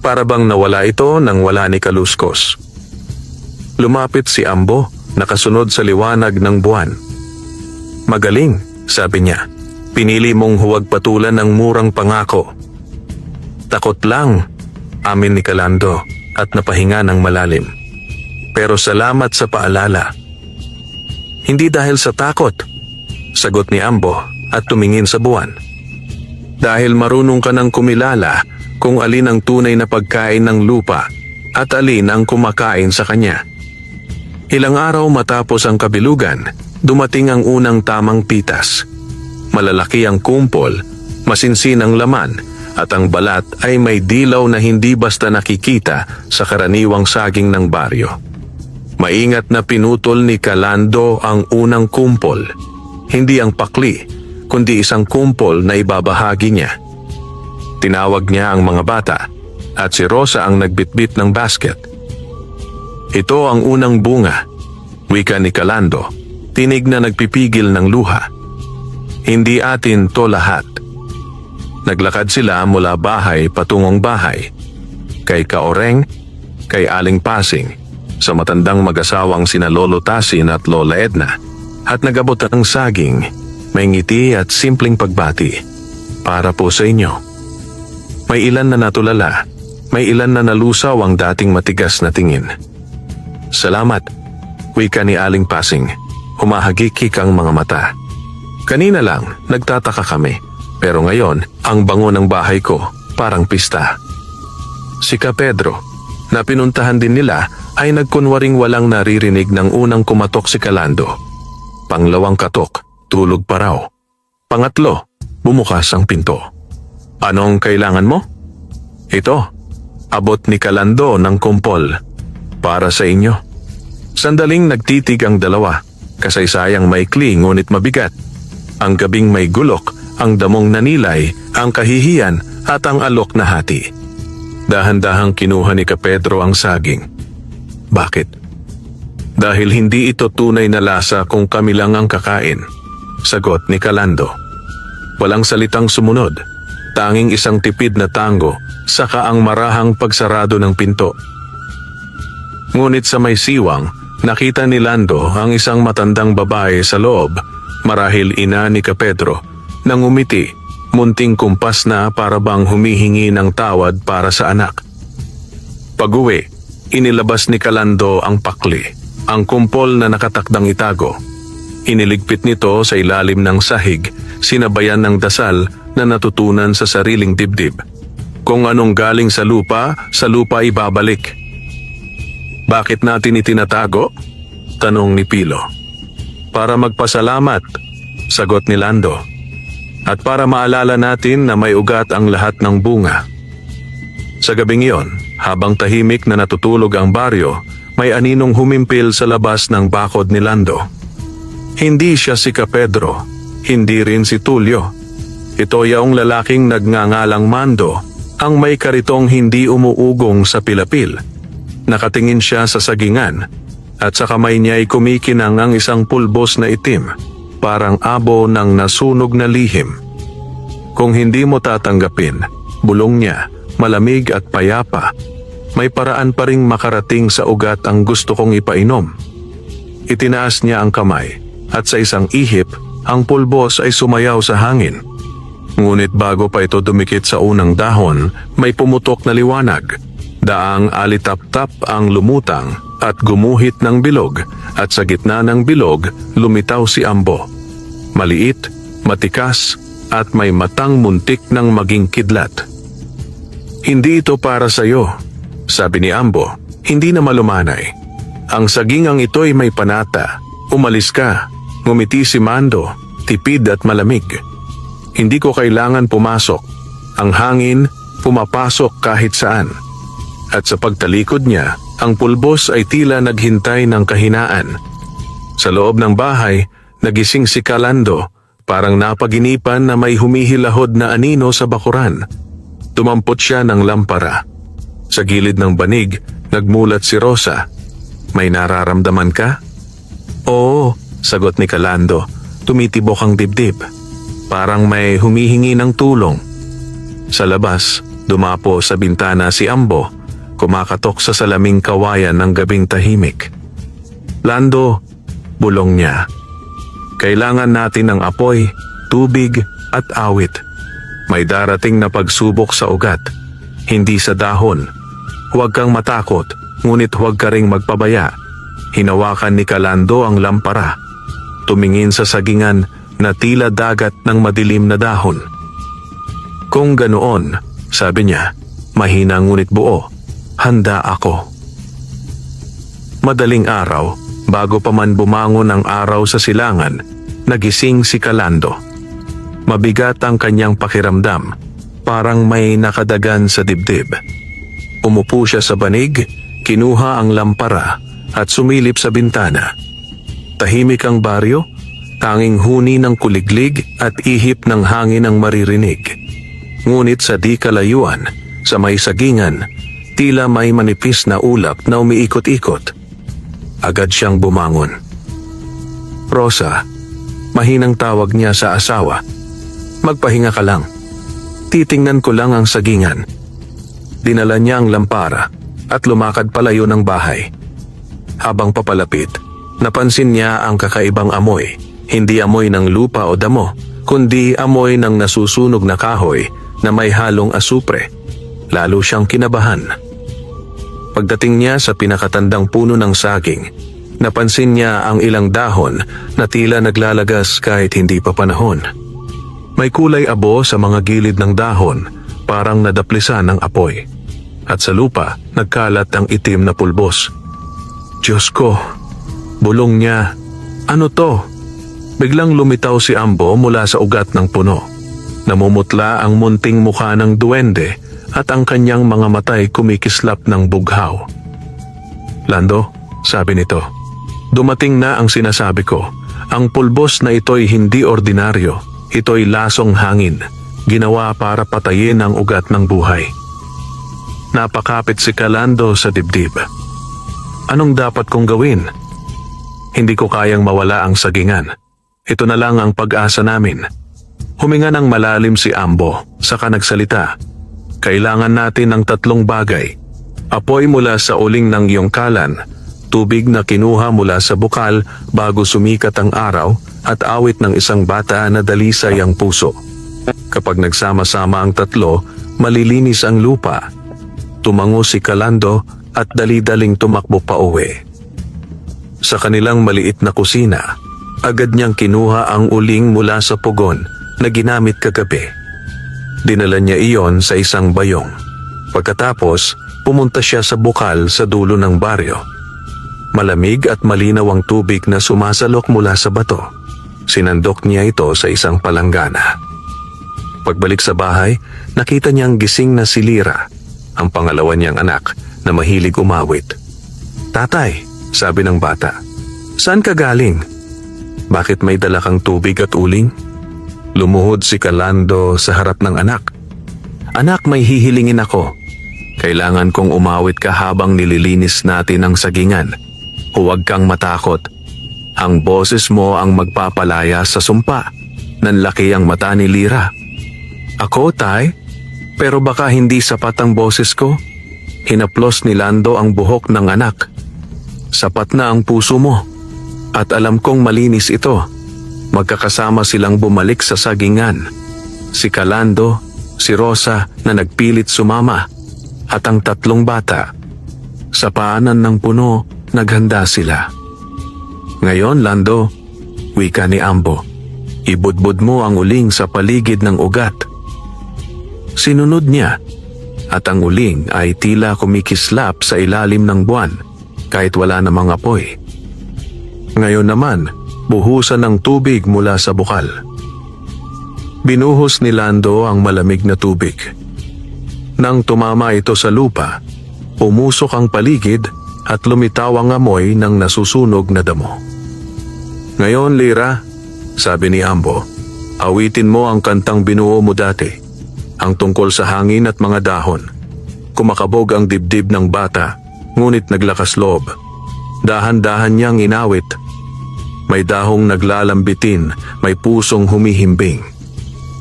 para bang nawala ito nang wala ni kaluskos. Lumapit si Ambo, nakasunod sa liwanag ng buwan. "Magaling," sabi niya. "Pinili mong huwag patulan ng murang pangako." "Takot lang," amin ni Calando at napahinga ng malalim. "Pero salamat sa paalala." "Hindi dahil sa takot," sagot ni Ambo at tumingin sa buwan. "Dahil marunong ka ng kumilala kung alin ang tunay na pagkain ng lupa at alin ang kumakain sa kanya." Ilang araw matapos ang kabilugan, dumating ang unang tamang pitas. Malalaki ang kumpol, masinsin ang laman, at ang balat ay may dilaw na hindi basta nakikita sa karaniwang saging ng baryo. Maingat na pinutol ni Calando ang unang kumpol. Hindi ang pakli, kundi isang kumpol na ibabahagi niya. Tinawag niya ang mga bata, at si Rosa ang nagbitbit ng basket. "Ito ang unang bunga," wika ni Calando, tinig na nagpipigil ng luha. "Hindi atin to lahat." Naglakad sila mula bahay patungong bahay. Kay Kaoreng, kay Aling Pasing, sa matandang mag-asawang sina Lolo Tasin at Lola Edna, at nagabot ng saging, may ngiti at simpleng pagbati. "Para po sa inyo." May ilan na natulala, may ilan na nalusaw ang dating matigas na tingin. "Salamat," wika ni Aling Pasing. Humahagikik ang mga mata. "Kanina lang, nagtataka kami. Pero ngayon, ang bango ng bahay ko, parang pista." Si Ka Pedro, na pinuntahan din nila ay nagkunwaring walang naririnig ng unang kumatok si Calando. Panglawang katok, tulog pa raw. Pangatlo, bumukas ang pinto. Anong kailangan mo? Ito, abot ni Calando ng kumpol. Para sa inyo. Sandaling nagtitig ang dalawa, kasaysayang maikli ngunit mabigat. Ang gabing may gulok, ang damong nanilay, ang kahihiyan at ang alok na hati. Dahan-dahang kinuha ni Kapedro ang saging. Bakit? Dahil hindi ito tunay na lasa kung kami lang ang kakain. Sagot ni Calando. Walang salitang sumunod. Tanging isang tipid na tango, saka ang marahang pagsarado ng pinto. Ngunit sa may siwang, nakita ni Lando ang isang matandang babae sa loob, marahil ina ni Kapedro, nang umiti, munting kumpas na para bang humihingi ng tawad para sa anak. Pag-uwi, inilabas ni Calando ang pakli, ang kumpol na nakatakdang itago. Iniligpit nito sa ilalim ng sahig, sinabayan ng dasal na natutunan sa sariling dibdib. Kung anong galing sa lupa ibabalik. Bakit natin itinatago? Tanong ni Pilo. Para magpasalamat, sagot ni Lando. At para maalala natin na may ugat ang lahat ng bunga. Sa gabing iyon, habang tahimik na natutulog ang baryo, may aninong humimpil sa labas ng bakod ni Lando. Hindi siya si Kapedro, hindi rin si Tulio. Ito yaong lalaking nagngangalang Mando, ang may karitong hindi umuugong sa pilapil. Nakatingin siya sa sagingan, at sa kamay niya ay kumikinang ang isang pulbos na itim, parang abo ng nasunog na lihim. Kung hindi mo tatanggapin, bulong niya, malamig at payapa, may paraan pa ring makarating sa ugat ang gusto kong ipainom. Itinaas niya ang kamay, at sa isang ihip, ang pulbos ay sumayaw sa hangin. Ngunit bago pa ito dumikit sa unang dahon, may pumutok na liwanag. Daang alitap-tap ang lumutang at gumuhit ng bilog, at sa gitna ng bilog, lumitaw si Ambo. Maliit, matikas, at may matang muntik ng maging kidlat. Hindi ito para sa iyo, sabi ni Ambo, hindi na malumanay. Ang sagingang ito'y may panata. Umalis ka. Ngumiti si Mando, tipid at malamig. Hindi ko kailangan pumasok. Ang hangin, pumapasok kahit saan. At sa pagtalikod niya, ang pulbos ay tila naghintay ng kahinaan. Sa loob ng bahay, nagising si Calando, parang napaginipan na may humihilahod na anino sa bakuran. Tumampot siya ng lampara. Sa gilid ng banig, nagmulat si Rosa. May nararamdaman ka? Oo, sagot ni Calando, tumitibok ang dibdib. Parang may humihingi ng tulong. Sa labas, dumapo sa bintana si Ambo, kumakatok sa salaming kawayan ng gabing tahimik. Lando, bulong niya. Kailangan natin ng apoy, tubig at awit. May darating na pagsubok sa ugat, hindi sa dahon. Huwag kang matakot, ngunit huwag ka ring magpabaya. Hinawakan ni Calando ang lampara. Tumingin sa sagingan na tila dagat ng madilim na dahon. Kung ganoon, sabi niya, mahina ngunit buo. Handa ako. Madaling araw, bago pa man bumangon ang araw sa silangan, nagising si Calando. Mabigat ang kanyang pakiramdam, parang may nakadagan sa dibdib. Umupo siya sa banig, kinuha ang lampara at sumilip sa bintana. Tahimik ang baryo, tanging huni ng kuliglig at ihip ng hangin ang maririnig. Ngunit sa di kalayuan, sa may sagingan, tila may manipis na ulap na umiikot-ikot. Agad siyang bumangon. Rosa, mahinang tawag niya sa asawa. Magpahinga ka lang. Titingnan ko lang ang sagingan. Dinala niya ang lampara at lumakad palayo ng bahay. Habang papalapit, napansin niya ang kakaibang amoy. Hindi amoy ng lupa o damo, kundi amoy ng nasusunog na kahoy na may halong asupre. Lalo siyang kinabahan. Pagdating niya sa pinakatandang puno ng saging, napansin niya ang ilang dahon na tila naglalagas kahit hindi pa panahon. May kulay abo sa mga gilid ng dahon, parang nadaplisan ng apoy. at sa lupa nagkalat ang itim na pulbos. Diyos ko, bulong niya. Ano to? Biglang lumitaw si Ambo mula sa ugat ng puno. Namumutla ang munting mukha ng duwende at ang kanyang mga matay kumikislap ng bughaw. Lando, sabi nito, dumating na ang sinasabi ko. Ang pulbos na ito'y hindi ordinaryo. Ito'y lasong hangin, ginawa para patayin ang ugat ng buhay. Napakapit si Calando sa dibdib. Anong dapat kong gawin? Hindi ko kayang mawala ang sagingan. Ito na lang ang pag-asa namin. Huminga ng malalim si Ambo, saka nagsalita. Kailangan natin ng 3 bagay. Apoy mula sa uling ng yungkalan, tubig na kinuha mula sa bukal bago sumikat ang araw, at awit ng isang bata na dalisay ang puso. Kapag nagsama-sama ang 3, malilinis ang lupa. Tumango si Calando at dali-daling tumakbo pa uwi. Sa kanilang maliit na kusina, agad niyang kinuha ang uling mula sa pugon na ginamit kagabi. Dinala niya iyon sa isang bayong. Pagkatapos, pumunta siya sa bukal sa dulo ng baryo. Malamig at malinaw ang tubig na sumasalok mula sa bato. Sinandok niya ito sa isang palanggana. Pagbalik sa bahay, nakita niyang gising na si Lira, ang pangalawa niyang anak na mahilig umawit. Tatay, sabi ng bata, saan ka galing? Bakit may dala kang tubig at uling? Lumuhod si Calando sa harap ng anak. Anak, may hihilingin ako. Kailangan kong umawit ka habang nililinis natin ang sagingan. Huwag kang matakot. Ang boses mo ang magpapalaya sa sumpa. Nanlaki ang mata ni Lira. Ako, tay? Pero baka hindi sapat ang boses ko? Hinaplos ni Lando ang buhok ng anak. Sapat na ang puso mo. At alam kong malinis ito. Magkakasama silang bumalik sa sagingan. Si Calando, si Rosa na nagpilit sumama, at ang 3 bata. Sa paanan ng puno, naghanda sila. Ngayon, Lando, wika ni Ambo, ibudbud mo ang uling sa paligid ng ugat. Sinunod niya, at ang uling ay tila kumikislap sa ilalim ng buwan, kahit wala namang apoy. Ngayon naman, buhusan ng tubig mula sa bukal. Binuhos ni Lando ang malamig na tubig. Nang tumama ito sa lupa, umusok ang paligid at lumitaw ang amoy ng nasusunog na damo. Ngayon, Lira, sabi ni Ambo, awitin mo ang kantang binuo mo dati, ang tungkol sa hangin at mga dahon. Kumakabog ang dibdib ng bata, ngunit naglakas loob. Dahan-dahan niyang inawit. May dahong naglalambitin, may pusong humihimbing.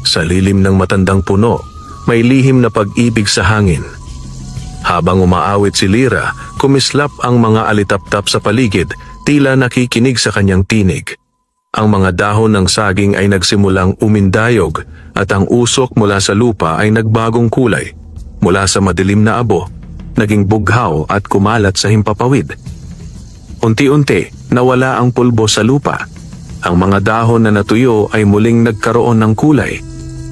Sa lilim ng matandang puno, may lihim na pag-ibig sa hangin. Habang umaawit si Lira, kumislap ang mga alitaptap sa paligid, tila nakikinig sa kanyang tinig. Ang mga dahon ng saging ay nagsimulang umindayog at ang usok mula sa lupa ay nagbagong kulay. Mula sa madilim na abo, naging bughaw at kumalat sa himpapawid. Unti-unti, nawala ang pulbo sa lupa. Ang mga dahon na natuyo ay muling nagkaroon ng kulay.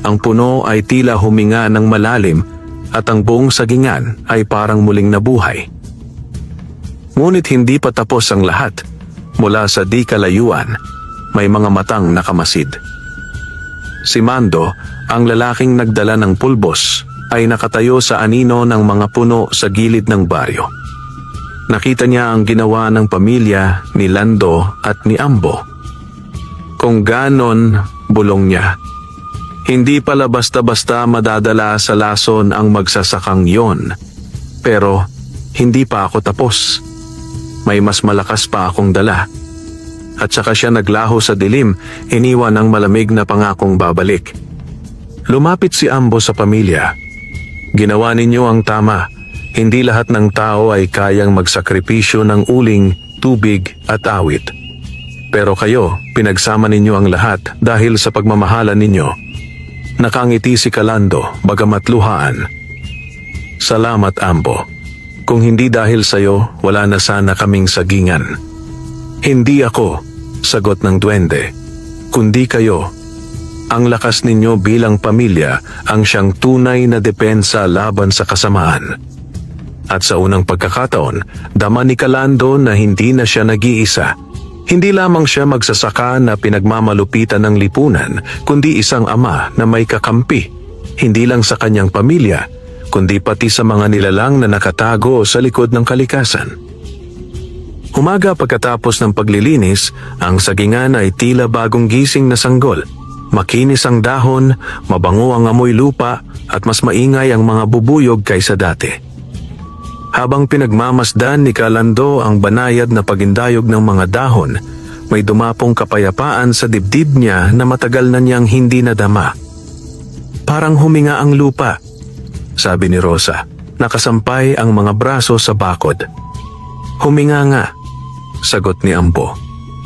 Ang puno ay tila huminga ng malalim at ang buong sagingan ay parang muling nabuhay. Ngunit hindi pa tapos ang lahat. Mula sa di kalayuan, may mga matang nakamasid. Si Mando, ang lalaking nagdala ng pulbos, ay nakatayo sa anino ng mga puno sa gilid ng baryo. Nakita niya ang ginawa ng pamilya ni Lando at ni Ambo. Kung ganon, bulong niya, hindi pala basta-basta madadala sa lason ang magsasakang yon. Pero hindi pa ako tapos. May mas malakas pa akong dala. At saka siya naglaho sa dilim, iniwan ang malamig na pangakong babalik. Lumapit si Ambo sa pamilya. Ginawa ninyo ang tama. Hindi lahat ng tao ay kayang magsakripisyo ng uling, tubig at awit. Pero kayo, pinagsama ninyo ang lahat dahil sa pagmamahalan ninyo. Nakangiti si Calando, bagamat luhaan. Salamat, Ambo. Kung hindi dahil sayo, wala na sana kaming sagingan. Hindi ako, sagot ng duwende, kundi kayo. Ang lakas ninyo bilang pamilya ang siyang tunay na depensa laban sa kasamaan. At sa unang pagkakataon, dama ni Calando na hindi na siya nag-iisa. Hindi lamang siya magsasaka na pinagmamalupitan ng lipunan, kundi isang ama na may kakampi. Hindi lang sa kanyang pamilya, kundi pati sa mga nilalang na nakatago sa likod ng kalikasan. Umaga pagkatapos ng paglilinis, ang sagingan ay tila bagong gising na sanggol. Makinis ang dahon, mabango ang amoy lupa, at mas maingay ang mga bubuyog kaysa dati. Habang pinagmamasdan ni Calando ang banayad na pagindayog ng mga dahon, may dumapong kapayapaan sa dibdib niya na matagal na niyang hindi nadama. Parang huminga ang lupa, sabi ni Rosa. Nakasampay ang mga braso sa bakod. Huminga nga, sagot ni Ambo.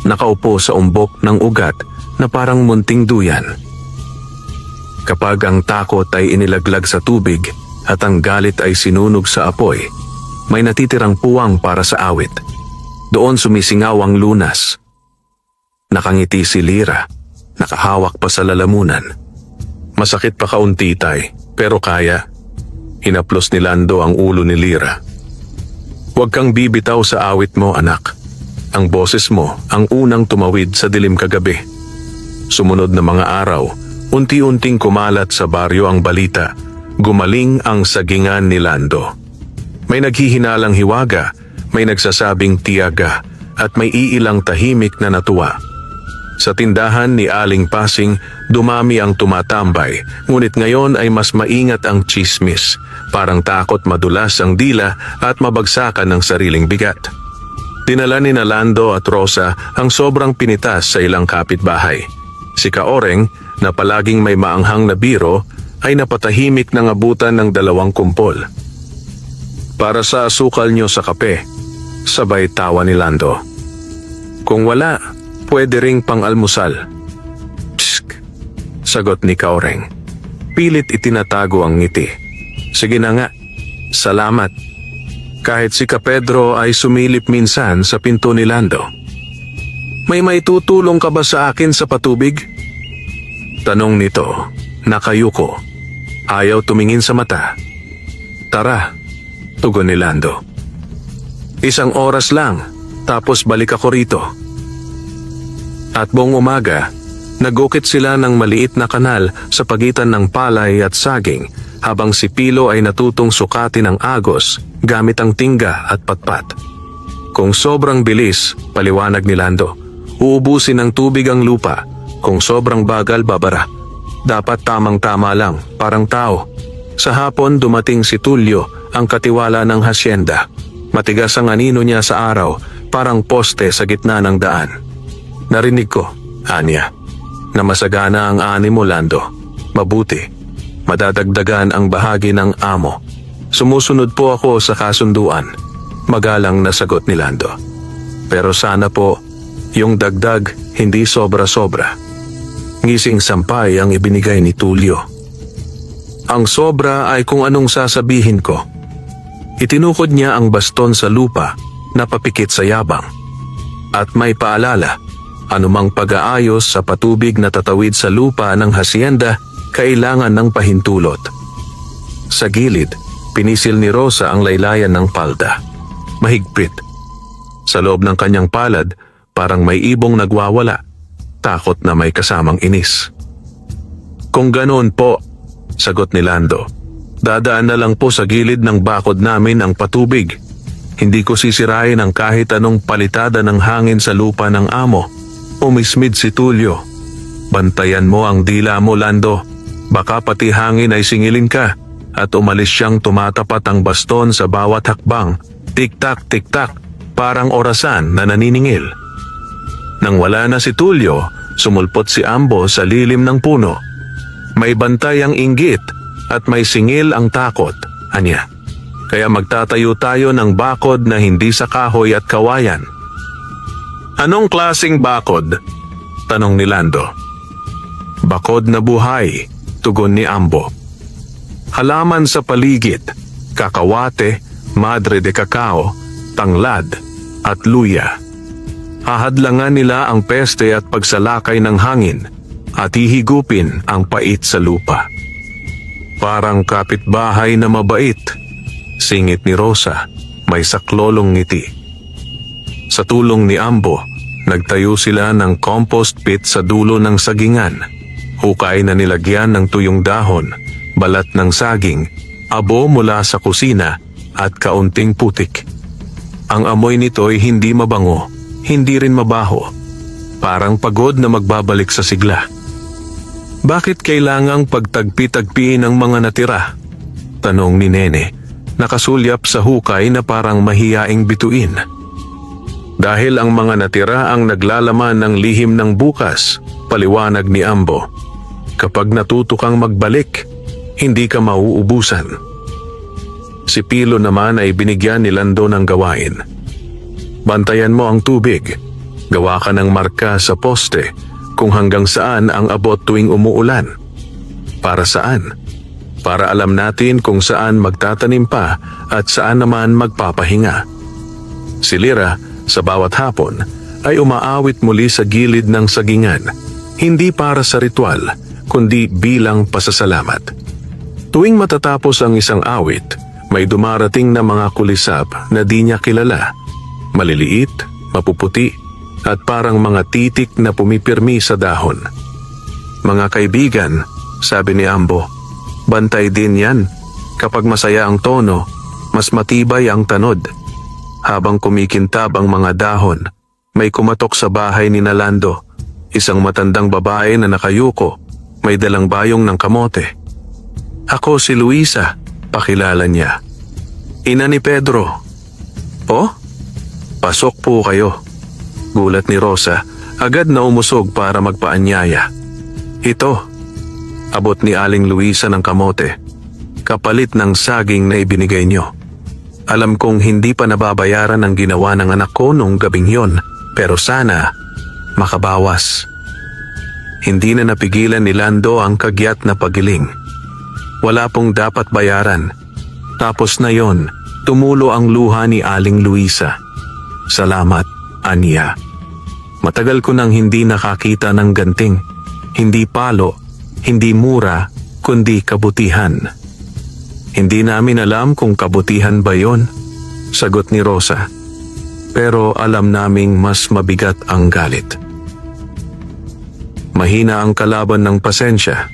Nakaupo sa umbok ng ugat na parang munting duyan. Kapag ang takot ay inilaglag sa tubig at ang galit ay sinunog sa apoy, may natitirang puwang para sa awit. Doon sumisingaw ang lunas. Nakangiti si Lira, nakahawak pa sa lalamunan. Masakit pa kaunti, tay, pero kaya. Hinaplos ni Lando ang ulo ni Lira. Huwag kang bibitaw sa awit mo, anak. Ang boses mo ang unang tumawid sa dilim kagabi. Sumunod na mga araw, unti-unting kumalat sa baryo ang balita. Gumaling ang sagingan ni Lando. May naghihinalang hiwaga, may nagsasabing tiyaga, at may iilang tahimik na natuwa. Sa tindahan ni Aling Pasing, dumami ang tumatambay, ngunit ngayon ay mas maingat ang tsismis, parang takot madulas ang dila at mabagsakan ng sariling bigat. Dinala ni Lando at Rosa ang sobrang pinitas sa ilang kapitbahay. Si Kaoreng, na palaging may maanghang na biro, ay napatahimik ng abutan ng 2 kumpol. Para sa asukal nyo sa kape, sabay tawa ni Lando. Kung wala, pwede ring pang-almusal. Tsk, sagot ni Kaoreng. Pilit itinatago ang ngiti. Sige na nga, salamat. Kahit si Kapedro ay sumilip minsan sa pinto ni Lando. May maitutulong ka ba sa akin sa patubig? Tanong nito, nakayuko. Ayaw tumingin sa mata. Tara, tugon ni Lando. 1 oras lang, tapos balik ako rito. At buong umaga, nagukit sila ng maliit na kanal sa pagitan ng palay at saging, habang si Pilo ay natutong sukatin ang agos gamit ang tingga at patpat. Kung sobrang bilis, paliwanag ni Lando, uubusin ng tubig ang lupa. Kung sobrang bagal, babara. Dapat tamang-tama lang, parang tao. Sa hapon dumating si Tulio, ang katiwala ng hasyenda. Matigas ang anino niya sa araw, parang poste sa gitna ng daan. Narinig ko, anya, na masagana ang ani mo, Lando. Mabuti, madadagdagan ang bahagi ng amo. Sumusunod po ako sa kasunduan, magalang na sagot ni Lando. Pero sana po, yung dagdag hindi sobra-sobra. Ngising sampay ang ibinigay ni Tulio. Ang sobra ay kung anong sasabihin ko. Itinukod niya ang baston sa lupa na papikit sa yabang. At may paalala, anumang pag-aayos sa patubig na tatawid sa lupa ng hasyenda, kailangan ng pahintulot. Sa gilid, pinisil ni Rosa ang laylayan ng palda. Mahigpit. Sa loob ng kanyang palad, parang may ibong nagwawala. Takot na may kasamang inis. Kung ganoon po, sagot ni Lando, dadaan na lang po sa gilid ng bakod namin ang patubig. Hindi ko sisirain ang kahit anong palitada ng hangin sa lupa ng amo. Umismid si Tulio. Bantayan mo ang dila mo, Lando. Baka pati hangin ay singilin ka. At umalis siyang tumatapat ang baston sa bawat hakbang. Tik-tak, tik-tak, parang orasan na naniningil. Nang wala na si Tulio, sumulpot si Ambo sa lilim ng puno. May bantay ang inggit at may singil ang takot, anya. Kaya magtatayo tayo ng bakod na hindi sa kahoy at kawayan. Anong klasing bakod? Tanong ni Lando. Bakod na buhay, tugon ni Ambo. Halaman sa paligid, kakawate, madre de cacao, tanglad, at luya. Hahadlangan nila ang peste at pagsalakay ng hangin at hihigupin ang pait sa lupa. Parang kapitbahay na mabait, Singit ni Rosa, may saklolong ngiti. Sa tulong ni Ambo, nagtayo sila ng compost pit sa dulo ng sagingan. Hukay na nilagyan ng tuyong dahon, balat ng saging, abo mula sa kusina at kaunting putik. Ang amoy nito'y hindi mabango, hindi rin mabaho. Parang pagod na magbabalik sa sigla. Bakit kailangang pagtagpi-tagpiin ang mga natira? Tanong ni Nene, nakasulyap sa hukay na parang mahiyaing bituin. Dahil ang mga natira ang naglalaman ng lihim ng bukas, paliwanag ni Ambo. Kapag natuto kang magbalik, hindi ka mauubusan. Si Pilo naman ay binigyan ni Lando ng gawain. Bantayan mo ang tubig. Gawa ka ng marka sa poste kung hanggang saan ang abot tuwing umuulan. Para saan? Para alam natin kung saan magtatanim pa at saan naman magpapahinga. Si Lira, sa bawat hapon, ay umaawit muli sa gilid ng sagingan, hindi para sa ritual, kundi bilang pasasalamat. Tuwing matatapos ang isang awit, may dumarating na mga kulisap na di niya kilala. Maliliit, mapuputi, at parang mga titik na pumipirmi sa dahon. Mga kaibigan, sabi ni Ambo, bantay din yan. Kapag masaya ang tono, mas matibay ang tanod. Habang kumikintab ang mga dahon, may kumatok sa bahay ni Nalando, isang matandang babae na nakayuko, may dalang bayong ng kamote. Ako si Luisa, pakilala niya. Ina ni Pedro. Oh? Pasok po kayo. Gulat ni Rosa, agad na umusog para magpaanyaya. Ito, abot ni Aling Luisa ng kamote, kapalit ng saging na ibinigay niyo. Alam kong hindi pa nababayaran ang ginawa ng anak ko nung gabing yon, pero sana makabawas. Hindi na napigilan ni Lando ang kagyat na pagiling. Wala pong dapat bayaran. Tapos na yon, tumulo ang luha ni Aling Luisa. Salamat, Anya. Matagal ko nang hindi nakakita ng ganting. Hindi palo, hindi mura, kundi kabutihan. Hindi namin alam kung kabutihan ba yon, sagot ni Rosa. Pero alam naming mas mabigat ang galit. Mahina ang kalaban ng pasensya.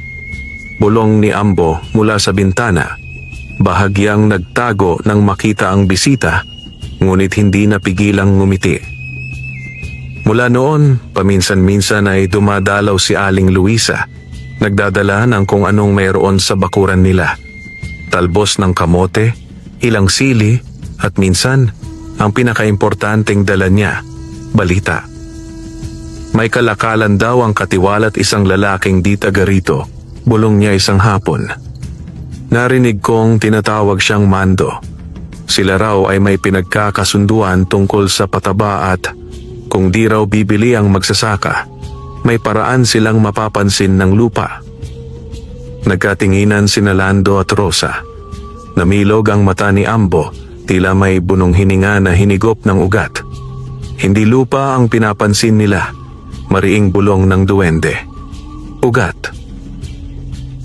Bulong ni Ambo mula sa bintana. Bahagyang nagtago nang makita ang bisita, ngunit hindi napigilang ngumiti. Mula noon, paminsan-minsan ay dumadalaw si Aling Luisa. Nagdadala ng kung anong mayroon sa bakuran nila. Talbos ng kamote, ilang sili, at minsan, ang pinakaimportanteng dala niya, balita. May kalakalan daw ang katiwalat isang lalaking di taga rito, bulong niya isang hapon. Narinig kong tinatawag siyang Mando. Sila raw ay may pinagkakasunduan tungkol sa pataba at kung di raw bibili ang magsasaka, may paraan silang mapapansin ng lupa. Nagkatinginan sina Lando at Rosa. Namilog ang mata ni Ambo, tila may bunong hininga na hinigop ng ugat. Hindi lupa ang pinapansin nila, mariing bulong ng duwende. Ugat.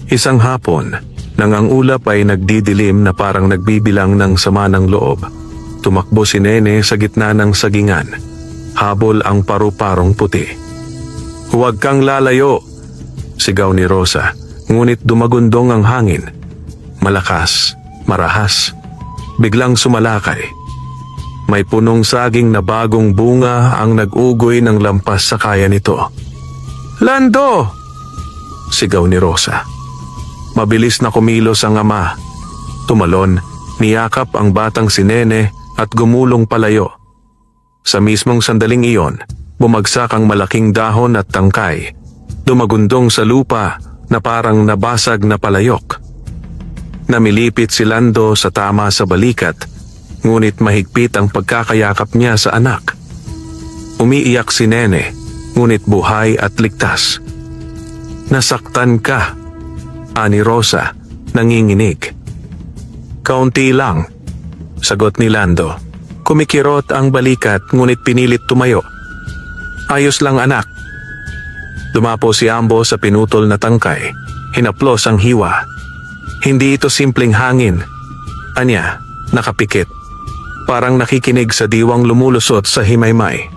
Isang hapon, nang ang ulap ay nagdidilim na parang nagbibilang ng sama ng loob, tumakbo si Nene sa gitna ng sagingan. Habol ang paru-parong puti. Huwag kang lalayo, sigaw ni Rosa, ngunit dumagundong ang hangin. Malakas, marahas, biglang sumalakay. May punong saging na bagong bunga ang nag-ugoy ng lampas sa kaya nito. Lando! Sigaw ni Rosa. Mabilis na kumilos ang ama. Tumalon, niyakap ang batang si Nene at gumulong palayo. Sa mismong sandaling iyon, bumagsak ang malaking dahon at tangkay. Dumagundong sa lupa na parang nabasag na palayok. Namilipit si Lando sa tama sa balikat, ngunit mahigpit ang pagkakayakap niya sa anak. Umiiyak si Nene, ngunit buhay at ligtas. Nasaktan ka, ani Rosa, nanginginig. Kaunti lang, sagot ni Lando. Kumikirot ang balikat ngunit pinilit tumayo. Ayos lang anak. Dumapo si Ambo sa pinutol na tangkay. Hinaplos ang hiwa. Hindi ito simpleng hangin. Anya, nakapikit. Parang nakikinig sa diwang lumulusot sa himaymay.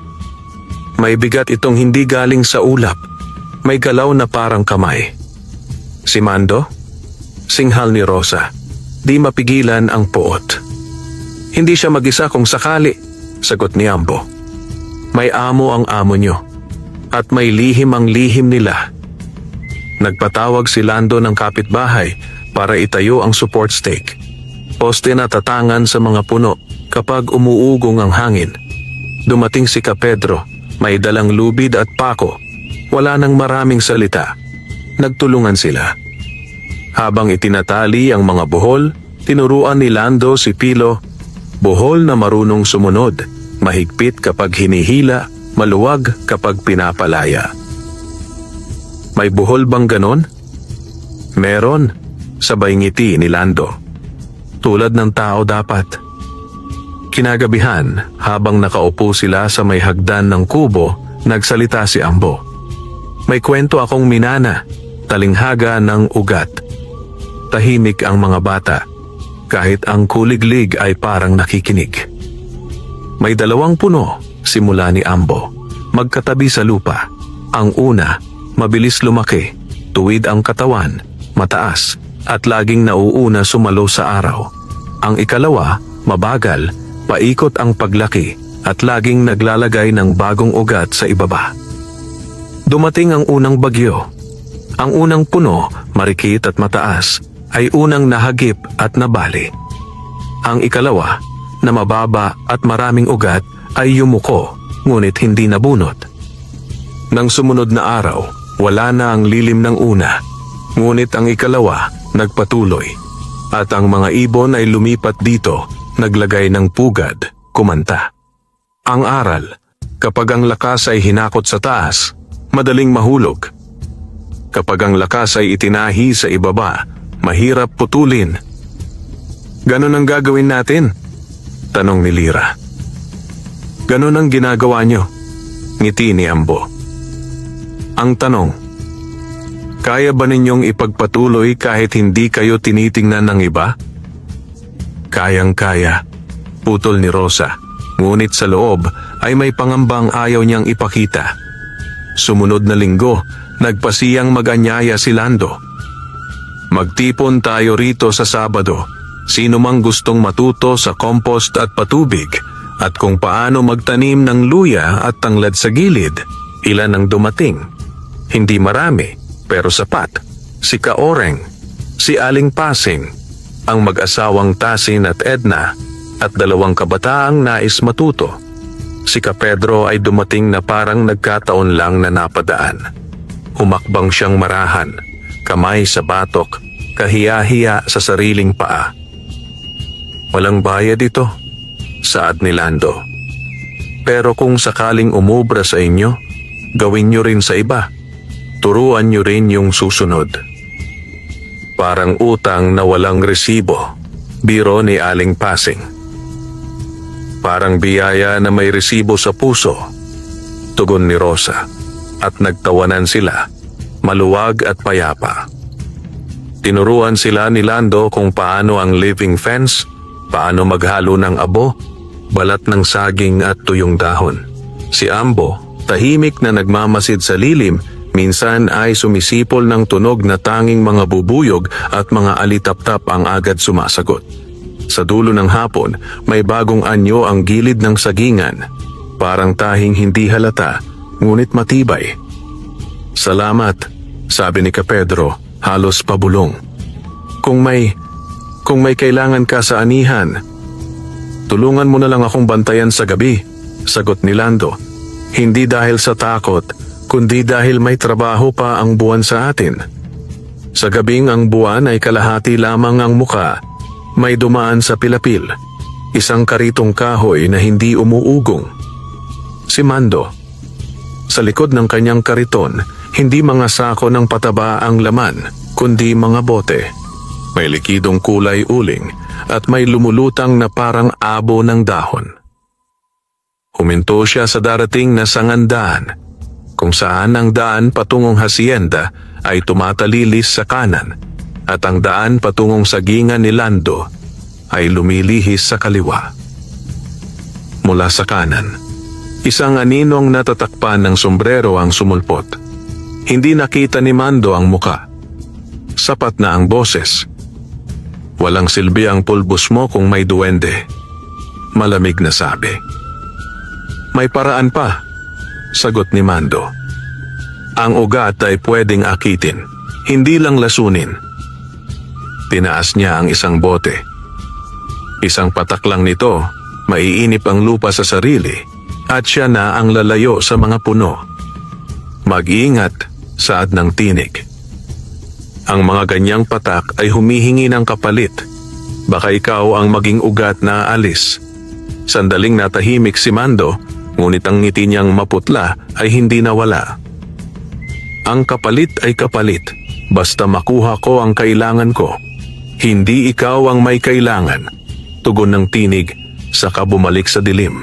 May bigat itong hindi galing sa ulap. May galaw na parang kamay. Si Mando? Singhal ni Rosa. Di mapigilan ang puot. Hindi siya mag-isa kung sakali, sagot ni Ambo. May amo ang amo nyo. At may lihim ang lihim nila. Nagpatawag si Lando ng kapitbahay para itayo ang support stake. Poste na tatangan sa mga puno kapag umuugong ang hangin. Dumating si Kapedro, may dalang lubid at pako. Wala nang maraming salita. Nagtulungan sila. Habang itinatali ang mga buhol, tinuruan ni Lando si Pilo, buhol na marunong sumunod, mahigpit kapag hinihila, maluwag kapag pinapalaya. May buhol bang ganon? Meron, sabay ngiti ni Lando. Tulad ng tao dapat. Kinagabihan, habang nakaupo sila sa may hagdan ng kubo, nagsalita si Ambo. May kwento akong minana, talinghaga ng ugat. Tahimik ang mga bata, kahit ang kuliglig ay parang nakikinig. May 2 puno, simula ni Ambo, magkatabi sa lupa. Ang una, mabilis lumaki, tuwid ang katawan, mataas, at laging nauuna sumalo sa araw. Ang ikalawa, mabagal, paikot ang paglaki, at laging naglalagay ng bagong ugat sa ibaba. Dumating ang unang bagyo. Ang unang puno, marikit at mataas, ay unang nahagip at nabali. Ang ikalawa, na mababa at maraming ugat, ay yumuko, ngunit hindi nabunot. Nang sumunod na araw, wala na ang lilim ng una, ngunit ang ikalawa, nagpatuloy. At ang mga ibon ay lumipat dito, naglagay ng pugad, kumanta. Ang aral, kapag ang lakas ay hinakot sa taas, madaling mahulog. Kapag ang lakas ay itinahi sa ibaba, mahirap putulin. Ganon ang gagawin natin? Tanong ni Lira. Ganon ang ginagawa nyo? Ngiti ni Ambo. Ang tanong, kaya ba ninyong ipagpatuloy kahit hindi kayo tinitingnan ng iba? Kayang-kaya, putol ni Rosa. Ngunit sa loob ay may pangambang ayaw niyang ipakita. Sumunod na linggo, nagpasiyang mag-anyaya si Lando. Magtipon tayo rito sa Sabado. Sino mang gustong matuto sa compost at patubig at kung paano magtanim ng luya at tanglad sa gilid. Ilan ang dumating? Hindi marami, pero sapat. Si Kaoreng, si Aling Pasing, ang mag-asawang Tasin at Edna, at 2 kabataang nais matuto. Si Kapedro ay dumating na parang nagkataon lang na napadaan. Humakbang siyang marahan, kamay sa batok, kahiya-hiya sa sariling paa. Walang bayad ito, saad ni Lando. Pero kung sakaling umubra sa inyo, gawin nyo rin sa iba. Turuan nyo rin yung susunod. Parang utang na walang resibo, biro ni Aling Pasing. Parang biyaya na may resibo sa puso, tugon ni Rosa, at nagtawanan sila, maluwag at payapa. Tinuruan sila ni Lando kung paano ang living fence, paano maghalo ng abo, balat ng saging at tuyong dahon. Si Ambo, tahimik na nagmamasid sa lilim, minsan ay sumisipol ng tunog na tanging mga bubuyog at mga alitaptap ang agad sumasagot. Sa dulo ng hapon, may bagong anyo ang gilid ng sagingan. Parang tahing hindi halata, ngunit matibay. Salamat, sabi ni Kapedro, halos pabulong. Kung may kailangan ka sa anihan, tulungan mo na lang akong bantayan sa gabi, sagot ni Lando. Hindi dahil sa takot, kundi dahil may trabaho pa ang buwan sa atin. Sa gabing ang buwan ay kalahati lamang ang muka, may dumaan sa pilapil, isang karitong kahoy na hindi umuugong. Si Mando, sa likod ng kanyang kariton, hindi mga sako ng pataba ang laman, kundi mga bote. May likidong kulay uling at may lumulutang na parang abo ng dahon. Huminto siya sa darating na sangandaan, kung saan ang daan patungong hasyenda ay tumatalilis sa kanan at ang daan patungong sagingan ni Lando ay lumilihis sa kaliwa. Mula sa kanan, isang aninong natatakpan ng sombrero ang sumulpot. Hindi nakita ni Mando ang muka. Sapat na ang boses. Walang silbi ang pulbos mo kung may duwende. Malamig na sabi. May paraan pa, sagot ni Mando. Ang ugat ay pwedeng akitin, hindi lang lasunin. Tinaas niya ang isang bote. Isang patak lang nito, maiinip ang lupa sa sarili at siya na ang lalayo sa mga puno. Mag-iingat, saad ng tinig. Ang mga ganyang patak ay humihingi ng kapalit. Baka ikaw ang maging ugat na aalis. Sandaling natahimik si Mando, ngunit ang ngiti niyang maputla ay hindi nawala. Ang kapalit ay kapalit, basta makuha ko ang kailangan ko. Hindi ikaw ang may kailangan, tugon ng tinig, saka bumalik sa dilim.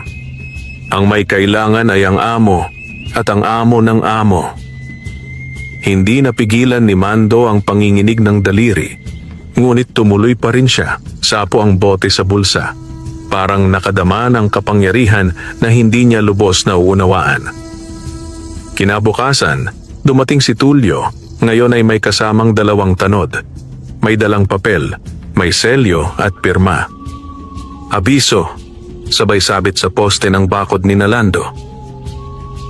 Ang may kailangan ay ang amo, at ang amo ng amo. Hindi napigilan ni Mando ang panginginig ng daliri, ngunit tumuloy pa rin siya, sapo ang bote sa bulsa. Parang nakadama ng kapangyarihan na hindi niya lubos na uunawaan. Kinabukasan, dumating si Tulio, ngayon ay may kasamang 2 tanod. May dalang papel, may selyo at pirma. Abiso, sabay sabit sa poste ng bakod ni Lando.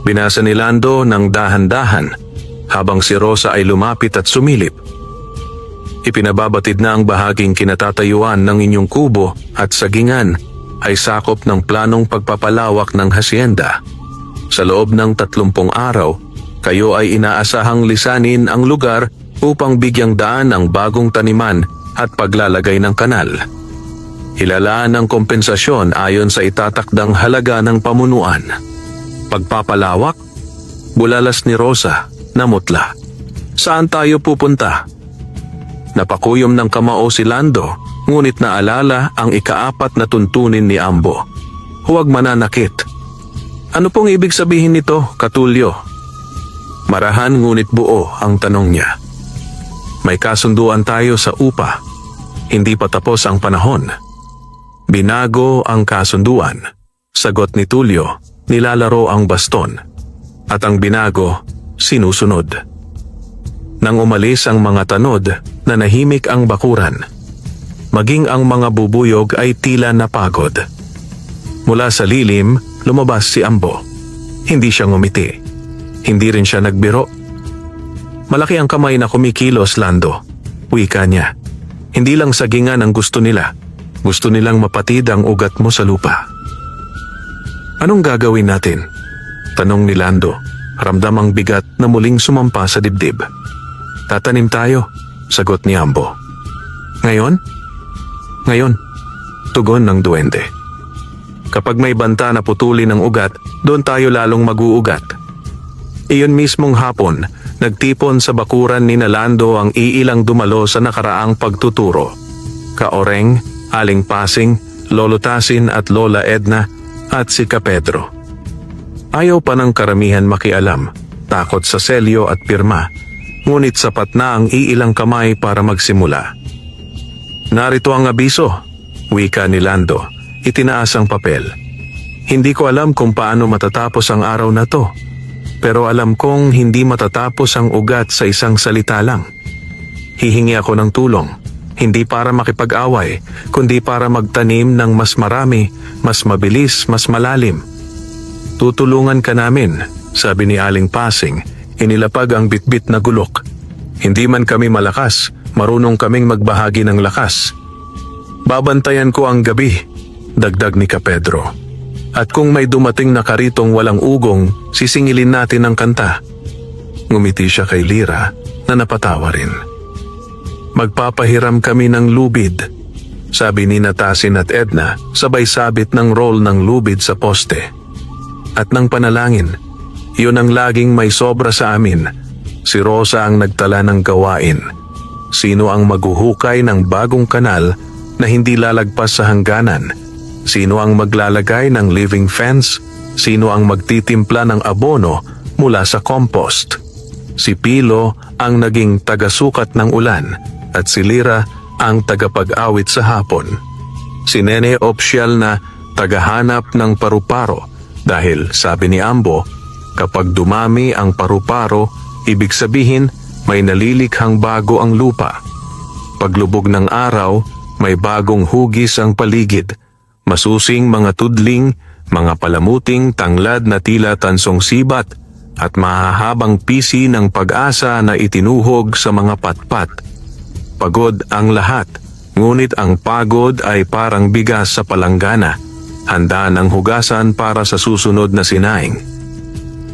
Binasa ni Lando ng dahan-dahan, habang si Rosa ay lumapit at sumilip. Ipinababatid na ang bahaging kinatatayuan ng inyong kubo at sagingan ay sakop ng planong pagpapalawak ng hasyenda. Sa loob ng 30 araw, kayo ay inaasahang lisanin ang lugar upang bigyang daan ang bagong taniman at paglalagay ng kanal. Hilalaan ang kompensasyon ayon sa itatakdang halaga ng pamunuan. Pagpapalawak? Bulalas ni Rosa, namutla. Saan tayo pupunta? Napakuyom ng kamao si Lando, ngunit naalala ang ika-4 na tuntunin ni Ambo. Huwag mananakit. Ano pong ibig sabihin nito, Katulyo? Marahan ngunit buo ang tanong niya. May kasunduan tayo sa upa. Hindi pa tapos ang panahon. Binago ang kasunduan. Sagot ni Tulio, nilalaro ang baston. At ang binago, sinusunod. Nang umalis ang mga tanod, nanahimik ang bakuran. Maging ang mga bubuyog ay tila napagod. Mula sa lilim, lumabas si Ambo. Hindi siya ngumiti. Hindi rin siya nagbiro. Malaki ang kamay na kumikilos, Lando. Wika niya. Hindi lang sagingan ang gusto nila. Gusto nilang mapatid ang ugat mo sa lupa. Anong gagawin natin? Tanong ni Lando. Ramdam ang bigat na muling sumampa sa dibdib. Tatanim tayo, sagot ni Ambo. Ngayon? Ngayon, tugon ng duwende. Kapag may banta na putulin ng ugat, doon tayo lalong mag-uugat. Iyon mismong hapon, nagtipon sa bakuran ni Lando ang iilang dumalo sa nakaraang pagtuturo. Kaoreng, Aling Pasing, Lolo Tasin at Lola Edna at si Kapedro. Ayaw pa ng karamihan makialam, takot sa selyo at pirma, ngunit sapat na ang iilang kamay para magsimula. Narito ang abiso, wika ni Lando, itinaas ang papel. Hindi ko alam kung paano matatapos ang araw na to, pero alam kong hindi matatapos ang ugat sa isang salita lang. Hihingi ako ng tulong, hindi para makipag-away, kundi para magtanim ng mas marami, mas mabilis, mas malalim. Tutulungan ka namin, sabi ni Aling Pasing, inilapag ang bitbit na gulok. Hindi man kami malakas, marunong kaming magbahagi ng lakas. Babantayan ko ang gabi, dagdag ni Kapedro. At kung may dumating na karitong walang ugong, sisingilin natin ang kanta. Ngumiti siya kay Lira na napatawa rin. Magpapahiram kami ng lubid, sabi ni Tasin at Edna, sabay sabit ng roll ng lubid sa poste. At ng panalangin, iyon ang laging may sobra sa amin. Si Rosa ang nagtala ng gawain. Sino ang maghuhukay ng bagong kanal na hindi lalagpas sa hangganan? Sino ang maglalagay ng living fence? Sino ang magtitimpla ng abono mula sa compost? Si Pilo ang naging tagasukat ng ulan at si Lira ang tagapag-awit sa hapon. Si Nene opsyal na tagahanap ng paru-paro dahil sabi ni Ambo, kapag dumami ang paru-paro, ibig sabihin may nalilikhang bago ang lupa. Paglubog ng araw, may bagong hugis ang paligid. Masusing mga tudling, mga palamuting tanglad na tila tansong sibat at mahahabang pisi ng pag-asa na itinuhog sa mga patpat. Pagod ang lahat, ngunit ang pagod ay parang bigas sa palanggana, handa ng hugasan para sa susunod na sinaing.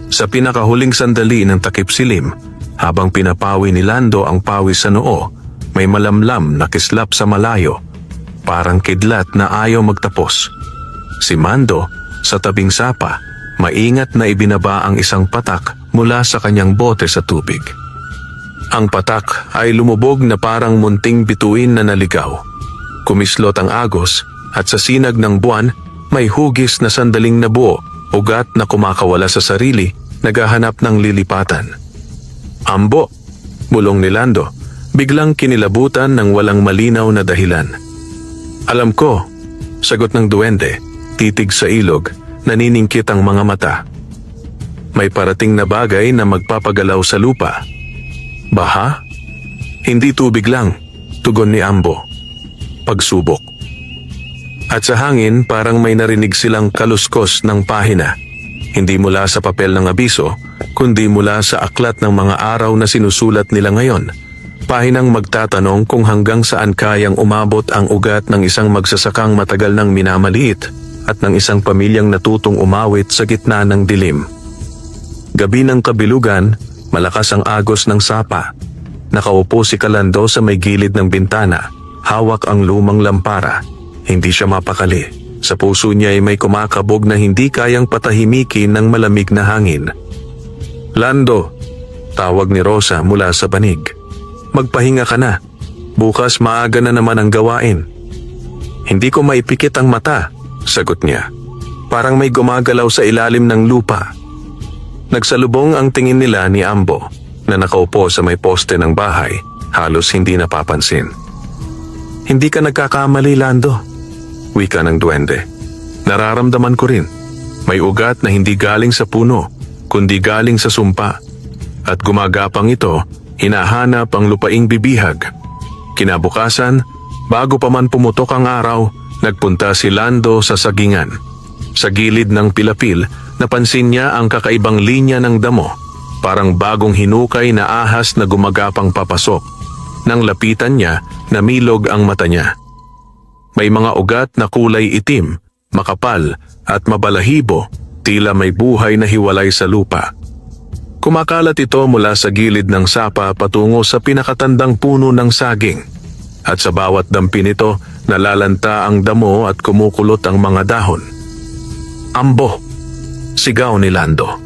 Sa pinakahuling sandali ng takip silim, habang pinapawi ni Lando ang pawis sa noo, may malamlam na kislap sa malayo, parang kidlat na ayaw magtapos. Si Mando, sa tabing sapa, maingat na ibinaba ang isang patak mula sa kanyang bote sa tubig. Ang patak ay lumubog na parang munting bituin na naligaw. Kumislot ang agos at sa sinag ng buwan may hugis na sandaling nabuo, ugat na kumakawala sa sarili, naghahanap ng lilipatan. Ambo, bulong ni Lando, biglang kinilabutan ng walang malinaw na dahilan. Alam ko, sagot ng duwende, titig sa ilog, naniningkit ang mga mata. May parating na bagay na magpapagalaw sa lupa. Baha? Hindi tubig lang, tugon ni Ambo. Pagsubok. At sa hangin parang may narinig silang kaluskos ng pahina. Hindi mula sa papel ng abiso, kundi mula sa aklat ng mga araw na sinusulat nila ngayon. Pahinang magtatanong kung hanggang saan kayang umabot ang ugat ng isang magsasakang matagal nang minamaliit at ng isang pamilyang natutong umawit sa gitna ng dilim. Gabi ng kabilugan, malakas ang agos ng sapa. Nakaupo si Kalando sa may gilid ng bintana, hawak ang lumang lampara. Hindi siya mapakali. Sa puso niya ay may kumakabog na hindi kayang patahimikin ng malamig na hangin. Lando, tawag ni Rosa mula sa banig. Magpahinga ka na. Bukas maaga na naman ang gawain. Hindi ko maipikit ang mata, sagot niya. Parang may gumagalaw sa ilalim ng lupa. Nagsalubong ang tingin nila ni Ambo na nakaupo sa may poste ng bahay, halos hindi napapansin. Hindi ka nagkakamali, Lando. Wika ng duwende. Nararamdaman ko rin. May ugat na hindi galing sa puno, kundi galing sa sumpa. At gumagapang ito, hinahanap ang lupaing bibihag. Kinabukasan, bago pa man pumutok ang araw, nagpunta si Lando sa sagingan. Sa gilid ng pilapil, napansin niya ang kakaibang linya ng damo, parang bagong hinukay na ahas na gumagapang papasok. Nang lapitan niya, namilog ang mata niya. May mga ugat na kulay itim, makapal at mabalahibo, tila may buhay na hiwalay sa lupa. Kumakalat ito mula sa gilid ng sapa patungo sa pinakatandang puno ng saging. At sa bawat dampi nito, nalalanta ang damo at kumukulot ang mga dahon. Ambo! Sigaw ni Lando.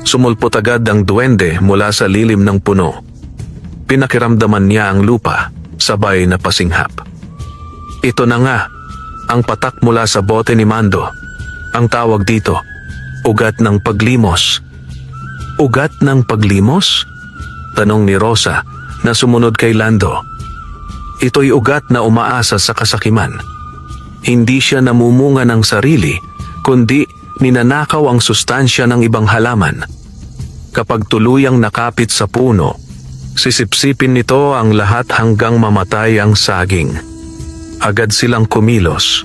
Sumulpot agad ang duwende mula sa lilim ng puno. Pinakiramdaman niya ang lupa, sabay na pasinghap. Ito na nga, ang patak mula sa bote ni Mando. Ang tawag dito, ugat ng paglimos. Ugat ng paglimos? Tanong ni Rosa na sumunod kay Lando. Ito'y ugat na umaasa sa kasakiman. Hindi siya namumunga ng sarili, kundi ninanakaw ang sustansya ng ibang halaman. Kapag tuluyang nakapit sa puno, sisipsipin nito ang lahat hanggang mamatay ang saging. Agad silang kumilos.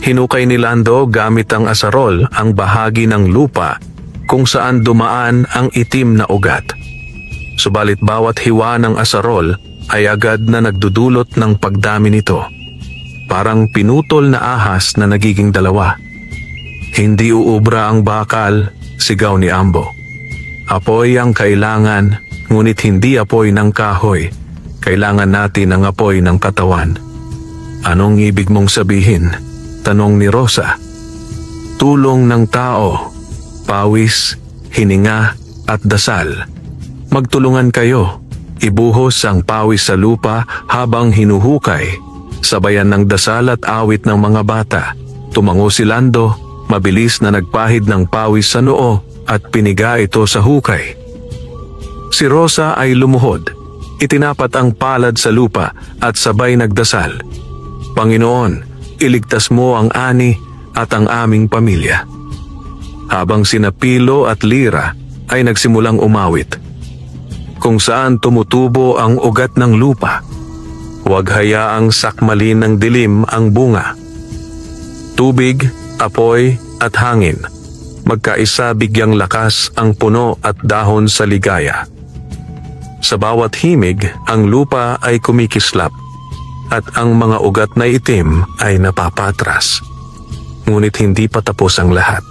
Hinukay ni Lando gamit ang asarol ang bahagi ng lupa kung saan dumaan ang itim na ugat. Subalit bawat hiwa ng asarol ay agad na nagdudulot ng pagdami nito. Parang pinutol na ahas na nagiging dalawa. Hindi uubra ang bakal, sigaw ni Ambo. Apoy ang kailangan, ngunit hindi apoy ng kahoy. Kailangan natin ang apoy ng katawan. Anong ibig mong sabihin? Tanong ni Rosa. Tulong ng tao, pawis, hininga at dasal. Magtulungan kayo. Ibuhos ang pawis sa lupa habang hinuhukay. Sabayan ng dasal at awit ng mga bata. Tumango si Lando, mabilis na nagpahid ng pawis sa noo at piniga ito sa hukay. Si Rosa ay lumuhod. Itinapat ang palad sa lupa at sabay nagdasal. Panginoon, iligtas mo ang ani at ang aming pamilya. Habang sina Pilo at Lira ay nagsimulang umawit, kung saan tumutubo ang ugat ng lupa, huwag hayaang sakmalin ng dilim ang bunga. Tubig, apoy at hangin, magkaisa bigyang lakas ang puno at dahon sa ligaya. Sa bawat himig, ang lupa ay kumikislap at ang mga ugat na itim ay napapatras. Ngunit hindi pa tapos ang lahat.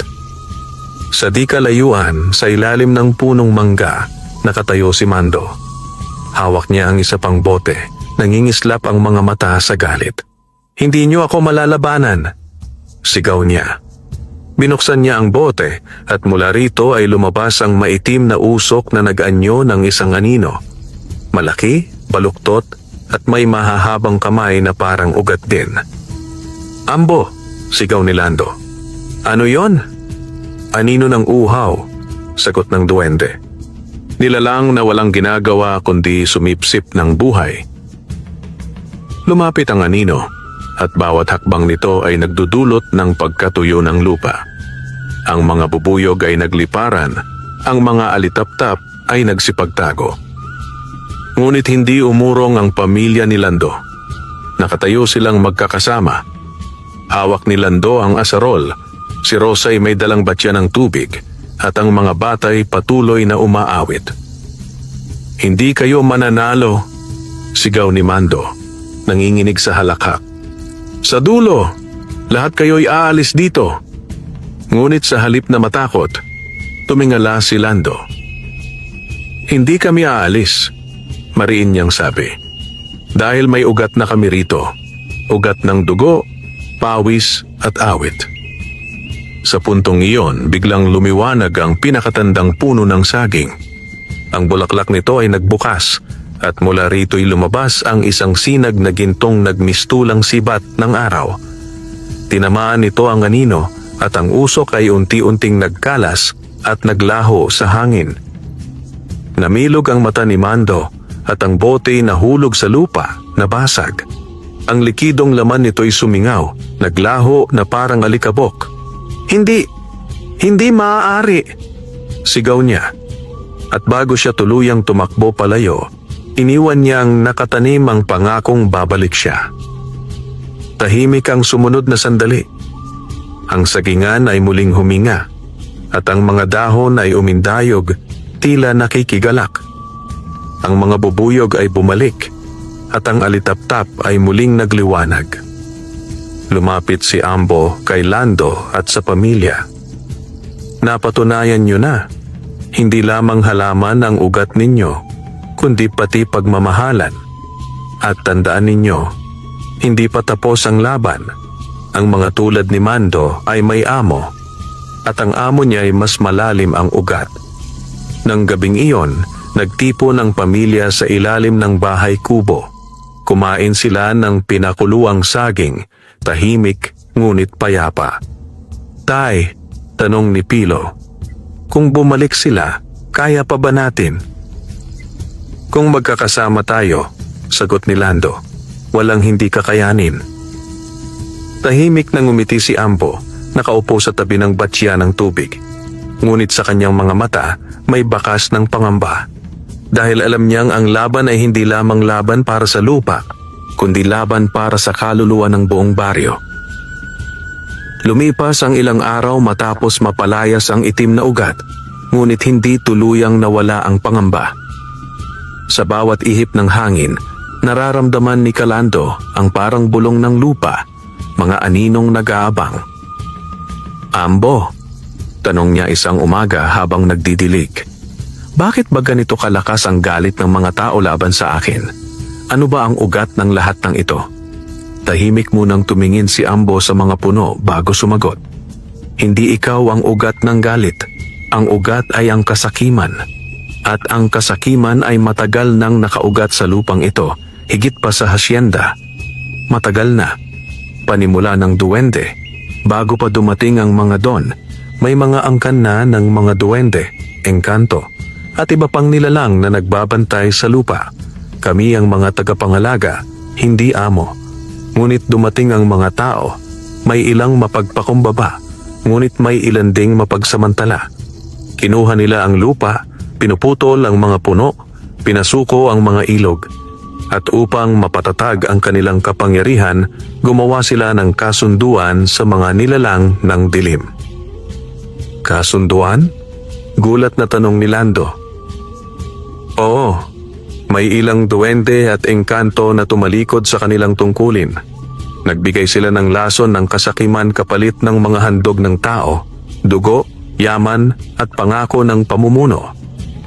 Sa di kalayuan, sa ilalim ng punong mangga, nakatayo si Mando. Hawak niya ang isa pang bote, nangingislap ang mga mata sa galit. "Hindi niyo ako malalabanan!" sigaw niya. Binuksan niya ang bote at mula rito ay lumabas ang maitim na usok na nag-anyo ng isang anino. Malaki, baluktot at may mahahabang kamay na parang ugat din. "Ambo!" sigaw ni Lando. "Ano yon?" "Anino ng uhaw," sagot ng duwende. Nilalang na walang ginagawa kundi sumipsip ng buhay. Lumapit ang anino at bawat hakbang nito ay nagdudulot ng pagkatuyo ng lupa. Ang mga bubuyog ay nagliparan, ang mga alitaptap ay nagsipagtago. Ngunit hindi umurong ang pamilya ni Lando. Nakatayo silang magkakasama. Hawak ni Lando ang asarol, si Rosa ay may dalang batya ng tubig at ang mga batay patuloy na umaawit. "Hindi kayo mananalo," sigaw ni Mando, nanginginig sa halakhak. "Sa dulo, lahat kayo'y aalis dito." Ngunit sa halip na matakot, tumingala si Lando. "Hindi kami aalis," mariin niyang sabi. "Dahil may ugat na kami rito, ugat ng dugo, pawis at awit." Sa puntong iyon, biglang lumiwanag ang pinakatandang puno ng saging. Ang bulaklak nito ay nagbukas at mula rito'y lumabas ang isang sinag na gintong nagmistulang sibat ng araw. Tinamaan nito ang anino at ang usok ay unti-unting nagkalas at naglaho sa hangin. Namilog ang mata ni Mando at ang bote nahulog sa lupa, nabasag. Ang likidong laman nito'y sumingaw, naglaho na parang alikabok. Hindi maaari!" sigaw niya. At bago siya tuluyang tumakbo palayo, iniwan niyang nakatanim ang pangakong babalik siya. Tahimik ang sumunod na sandali. Ang sagingan ay muling huminga at ang mga dahon ay umindayog, tila nakikigalak. Ang mga bubuyog ay bumalik at ang alitaptap ay muling nagliwanag. Lumapit si Ambo kay Lando at sa pamilya. "Napatunayan niyo na, hindi lamang halaman ang ugat ninyo, kundi pati pagmamahalan. At tandaan ninyo, hindi pa tapos ang laban. Ang mga tulad ni Mando ay may amo, at ang amo niya ay mas malalim ang ugat." Nang gabing iyon, nagtipo ng pamilya sa ilalim ng bahay kubo. Kumain sila ng pinakuluang saging, tahimik ngunit payapa. "Tay," tanong ni Pilo, "kung bumalik sila, kaya pa ba natin?" "Kung magkakasama tayo," sagot ni Lando, "walang hindi kakayanin." Tahimik nang ngumiti si Ambo, nakaupo sa tabi ng batya ng tubig. Ngunit sa kanyang mga mata, may bakas ng pangamba. Dahil alam niyang ang laban ay hindi lamang laban para sa lupa, kundi laban para sa kaluluwa ng buong baryo. Lumipas ang ilang araw matapos mapalayas ang itim na ugat, ngunit hindi tuluyang nawala ang pangamba. Sa bawat ihip ng hangin, nararamdaman ni Kalando ang parang bulong ng lupa, mga aninong nag-aabang. "Ambo?" tanong niya isang umaga habang nagdidilig. "Bakit ba ganito kalakas ang galit ng mga tao laban sa akin? Ano ba ang ugat ng lahat ng ito?" Tahimik munang tumingin si Ambo sa mga puno bago sumagot. "Hindi ikaw ang ugat ng galit. Ang ugat ay ang kasakiman. At ang kasakiman ay matagal nang nakaugat sa lupang ito, higit pa sa hasyenda. Matagal na. Panimula ng duwende. Bago pa dumating ang mga don, may mga angkan na ng mga duwende, engkanto, at iba pang nilalang na nagbabantay sa lupa. Kami ang mga tagapangalaga, hindi amo. ngunit dumating ang mga tao. May ilang mapagpakumbaba, ngunit may ilan ding mapagsamantala. Kinuha nila ang lupa, pinuputol ang mga puno, pinasuko ang mga ilog, at upang mapatatag ang kanilang kapangyarihan, gumawa sila ng kasunduan sa mga nilalang ng dilim. Kasunduan? Gulat na tanong ni Lando. Oo, may ilang duwende at engkanto na tumalikod sa kanilang tungkulin. Nagbigay sila ng lason ng kasakiman kapalit ng mga handog ng tao, dugo, yaman at pangako ng pamumuno.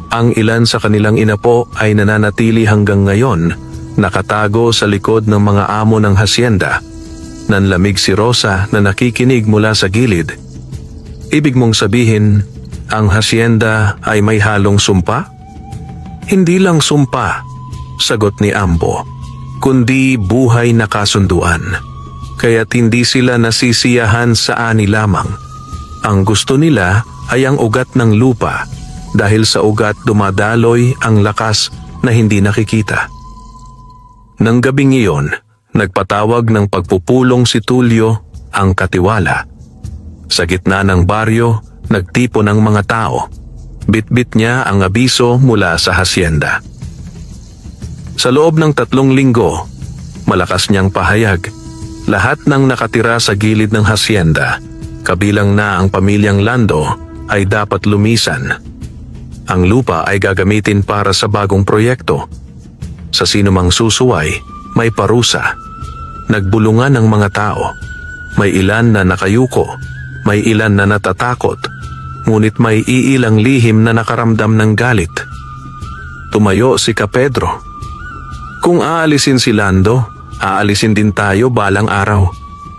Ang ilan sa kanilang inapo ay nananatili hanggang ngayon, nakatago sa likod ng mga amo ng hasyenda. Nanlamig si Rosa na nakikinig mula sa gilid. Ibig mong sabihin, ang hasyenda ay may halong sumpa? Hindi lang sumpa, sagot ni Ambo, kundi buhay na kasunduan. Kaya't hindi sila nasisiyahan sa ani lamang. Ang gusto nila ay ang ugat ng lupa, dahil sa ugat dumadaloy ang lakas na hindi nakikita. Nang gabing iyon, nagpatawag ng pagpupulong si Tulio, ang katiwala. Sa gitna ng baryo, nagtipon ang mga tao. Bitbit niya ang abiso mula sa hasyenda. Sa loob ng 3 linggo, malakas niyang pahayag, lahat ng nakatira sa gilid ng hasyenda, kabilang na ang pamilyang Lando, ay dapat lumisan. Ang lupa ay gagamitin para sa bagong proyekto. Sa sinumang susuway, may parusa. Nagbulungan ang mga tao. May ilan na nakayuko, may ilan na natatakot, ngunit may iilang lihim na nakaramdam ng galit. Tumayo si Kapedro. Kung aalisin si Lando, aalisin din tayo balang araw.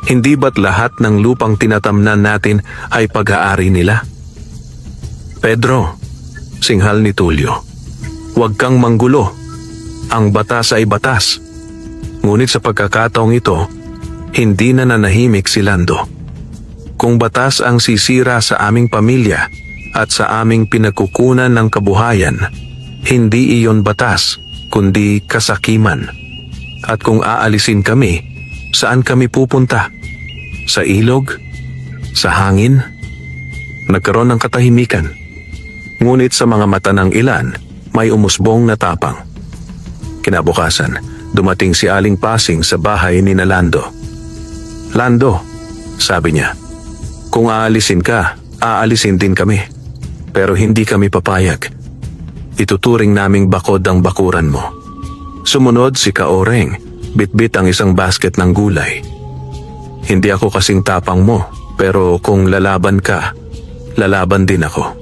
Hindi ba't lahat ng lupang tinatamnan natin ay pag-aari nila? Pedro, singhal ni Tulio, huwag kang manggulo. Ang batas ay batas. Ngunit sa pagkakataong ito, hindi na nanahimik si Lando. Kung batas ang sisira sa aming pamilya at sa aming pinagkukunan ng kabuhayan, hindi iyon batas, kundi kasakiman. At kung aalisin kami, saan kami pupunta? Sa ilog? Sa hangin? Nagkaroon ng katahimikan. Ngunit sa mga mata ng ilan, may umusbong na tapang. Kinabukasan, dumating si Aling Pasing sa bahay ni Lando. Lando, sabi niya, kung aalisin ka, aalisin din kami. Pero hindi kami papayag. Ituturing naming bakod ang bakuran mo. Sumunod si Kaoreng, bitbit ang isang basket ng gulay. Hindi ako kasing tapang mo, pero kung lalaban ka, lalaban din ako.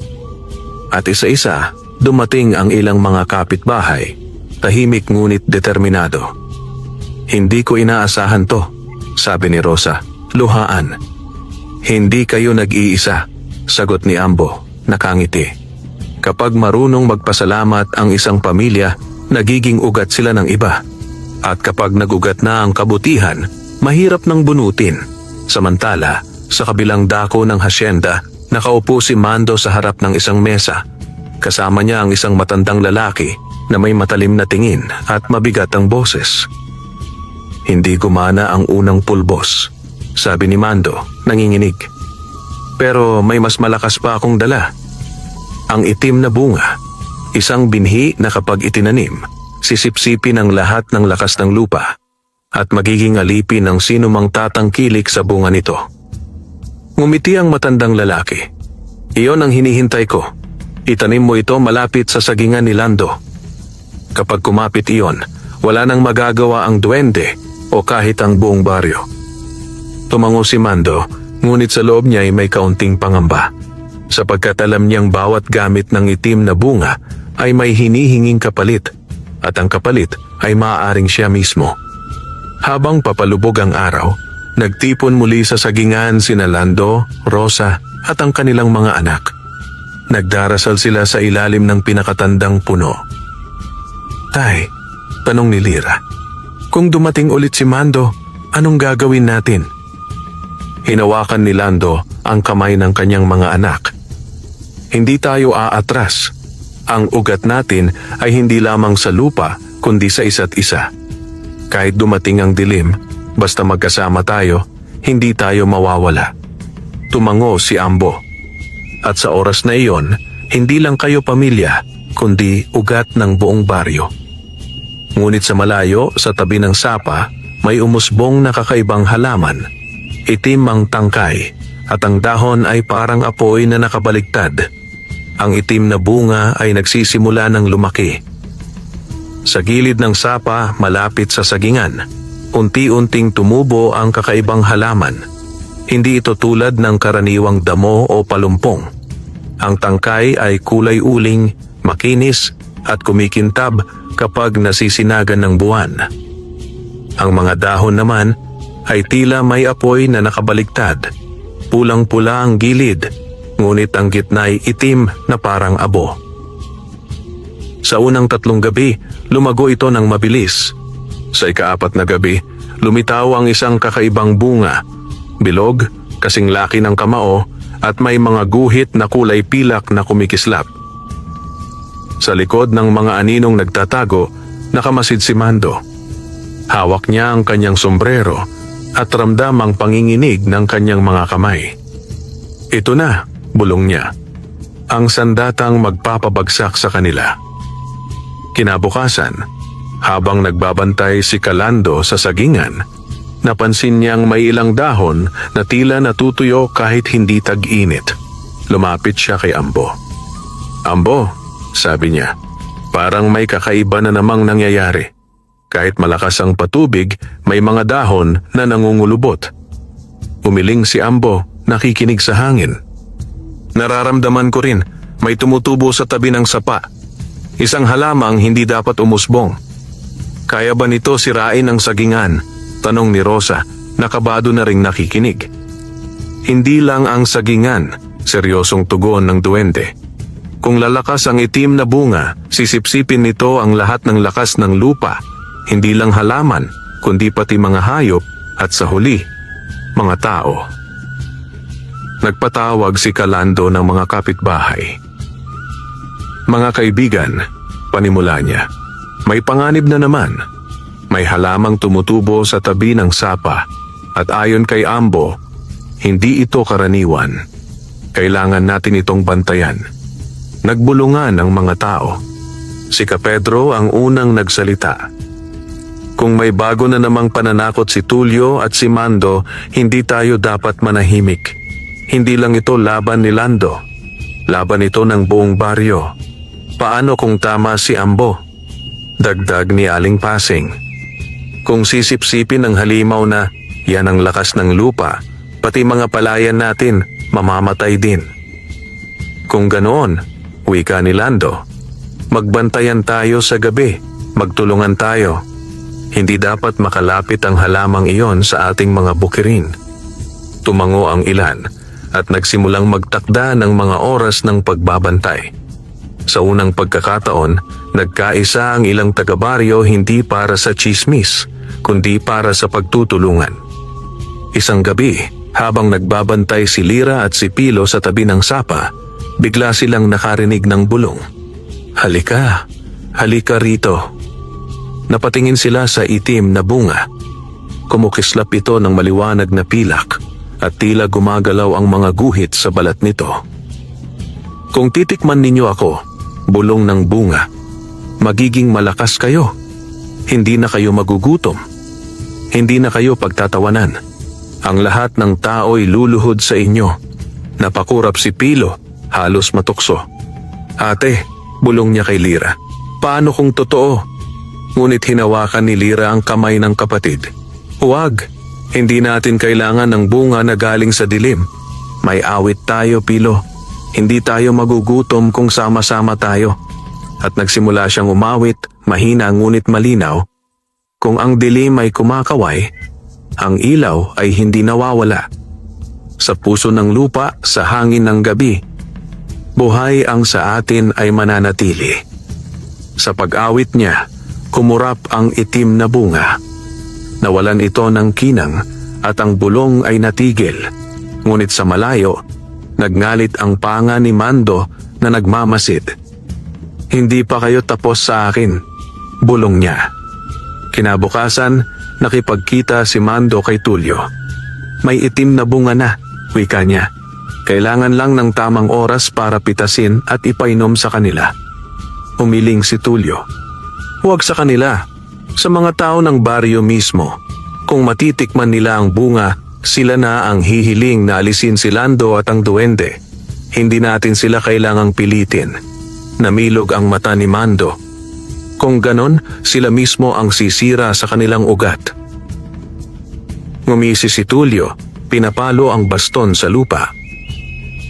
At isa-isa, dumating ang ilang mga kapitbahay, tahimik ngunit determinado. Hindi ko inaasahan to, sabi ni Rosa, luhaan. Hindi kayo nag-iisa, sagot ni Ambo, nakangiti. Kapag marunong magpasalamat ang isang pamilya, nagiging ugat sila ng iba. At kapag nagugat na ang kabutihan, mahirap nang bunutin. Samantala, sa kabilang dako ng hasyenda, nakaupo si Mando sa harap ng isang mesa. Kasama niya ang isang matandang lalaki na may matalim na tingin at mabigat ang boses. Hindi gumana ang unang pulbos, sabi ni Mando, nanginginig. Pero may mas malakas pa akong dala. Ang itim na bunga, isang binhi na kapag itinanim, sisipsipin ang lahat ng lakas ng lupa at magiging alipin ng sinumang tatangkilik sa bunga nito. Ngumiti ang matandang lalaki. Iyon ang hinihintay ko. Itanim mo ito malapit sa sagingan ni Lando. Kapag kumapit iyon, wala nang magagawa ang duwende o kahit ang buong baryo. Tumango si Mando, ngunit sa loob niya ay may kaunting pangamba. Sapagkat alam niyang bawat gamit ng itim na bunga ay may hinihinging kapalit, at ang kapalit ay maaaring siya mismo. Habang papalubog ang araw, nagtipon muli sa sagingan sina Lando, Rosa at ang kanilang mga anak. Nagdarasal sila sa ilalim ng pinakatandang puno. Tay, tanong ni Lira, kung dumating ulit si Mando, anong gagawin natin? Hinawakan ni Lando ang kamay ng kanyang mga anak. Hindi tayo aatras. Ang ugat natin ay hindi lamang sa lupa, kundi sa isa't isa. Kahit dumating ang dilim, Basta magkasama tayo, hindi tayo mawawala. Tumango si Ambo. At sa oras na iyon, hindi lang kayo pamilya, kundi ugat ng buong baryo. Ngunit sa malayo, sa tabi ng sapa, may umusbong na kakaibang halaman. Itim ang tangkay, at ang dahon ay parang apoy na nakabaligtad. Ang itim na bunga ay nagsisimula ng lumaki. Sa gilid ng sapa, malapit sa sagingan, unti-unting tumubo ang kakaibang halaman. Hindi ito tulad ng karaniwang damo o palumpong. Ang tangkay ay kulay uling, makinis at kumikintab kapag nasisinagan ng buwan. Ang mga dahon naman ay tila may apoy na nakabaligtad. Pulang-pula ang gilid, ngunit ang gitna ay itim na parang abo. Sa unang 3 gabi, lumago ito ng mabilis. Sa ika-4 na gabi, lumitaw ang isang kakaibang bunga. Bilog, kasing laki ng kamao, at may mga guhit na kulay pilak na kumikislap. Sa likod ng mga aninong nagtatago, nakamasid si Mando. Hawak niya ang kanyang sombrero at ramdam ang panginginig ng kanyang mga kamay. Ito na, bulong niya. Ang sandatang magpapabagsak sa kanila. Kinabukasan, habang nagbabantay si Calando sa sagingan, napansin niyang may ilang dahon na tila natutuyo kahit hindi tag-init. Lumapit siya kay Ambo. Ambo, sabi niya, parang may kakaiba na namang nangyayari. Kahit malakas ang patubig, may mga dahon na nangungulubot. Umiling si Ambo, nakikinig sa hangin. Nararamdaman ko rin, may tumutubo sa tabi ng sapa. Isang halamang hindi dapat umusbong. Kaya ba nito sirain ang sagingan? Tanong ni Rosa, nakabado na ring nakikinig. Hindi lang ang sagingan, seryosong tugon ng duwende. Kung lalakas ang itim na bunga, sisipsipin nito ang lahat ng lakas ng lupa. Hindi lang halaman, kundi pati mga hayop at sa huli, mga tao. Nagpatawag si Calando ng mga kapitbahay. Mga kaibigan, panimula niya, may panganib na naman. May halamang tumutubo sa tabi ng sapa at ayon kay Ambo, hindi ito karaniwan. Kailangan natin itong bantayan. Nagbulungan ang mga tao. Si Kapedro ang unang nagsalita. Kung may bago na namang pananakot si Tulio at si Mando, hindi tayo dapat manahimik. Hindi lang ito laban ni Lando. Laban ito ng buong baryo. Paano kung tama si Ambo? Dagdag ni Aling Pasing. Kung sisipsipin ng halimaw na yan ang lakas ng lupa, pati mga palayan natin mamamatay din. Kung ganoon, wika ni Lando, magbantayan tayo sa gabi, magtulungan tayo. Hindi dapat makalapit ang halamang iyon sa ating mga bukirin. Tumango ang ilan at nagsimulang magtakda ng mga oras ng pagbabantay. Sa unang pagkakataon, nagkaisa ang ilang taga-baryo hindi para sa chismis, kundi para sa pagtutulungan. Isang gabi, habang nagbabantay si Lira at si Pilo sa tabi ng sapa, bigla silang nakarinig ng bulong. Halika, halika rito. Napatingin sila sa itim na bunga. Kumukislap ito ng maliwanag na pilak at tila gumagalaw ang mga guhit sa balat nito. Kung titikman ninyo ako, bulong ng bunga, magiging malakas kayo. Hindi na kayo magugutom. Hindi na kayo pagtatawanan. Ang lahat ng tao'y luluhod sa inyo. Napakurap si Pilo, halos matukso. Ate, bulong niya kay Lira, paano kung totoo? Ngunit hinawakan ni Lira ang kamay ng kapatid. Huwag, hindi natin kailangan ng bunga na galing sa dilim. May awit tayo, Pilo. Hindi tayo magugutom kung sama-sama tayo. At nagsimula siyang umawit, mahina ngunit malinaw. Kung ang dilim ay kumakaway, ang ilaw ay hindi nawawala. Sa puso ng lupa, sa hangin ng gabi, buhay ang sa atin ay mananatili. Sa pag-awit niya, kumurap ang itim na bunga. Nawalan ito ng kinang at ang bulong ay natigil. Ngunit sa malayo, nagngalit ang panga ni Mando na nagmamasid. Hindi pa kayo tapos sa akin, bulong niya. Kinabukasan, nakipagkita si Mando kay Tulio. May itim na bunga na, wika niya. Kailangan lang ng tamang oras para pitasin at ipainom sa kanila. Umiling si Tulio. Huwag sa kanila, sa mga tao ng baryo mismo. Kung matitikman nila ang bunga, sila na ang hihiling na alisin si Lando at ang duwende. Hindi natin sila kailangang pilitin. Namilog ang mata ni Mando. Kung ganon, sila mismo ang sisira sa kanilang ugat. Ngumisi si Tulio, pinapalo ang baston sa lupa.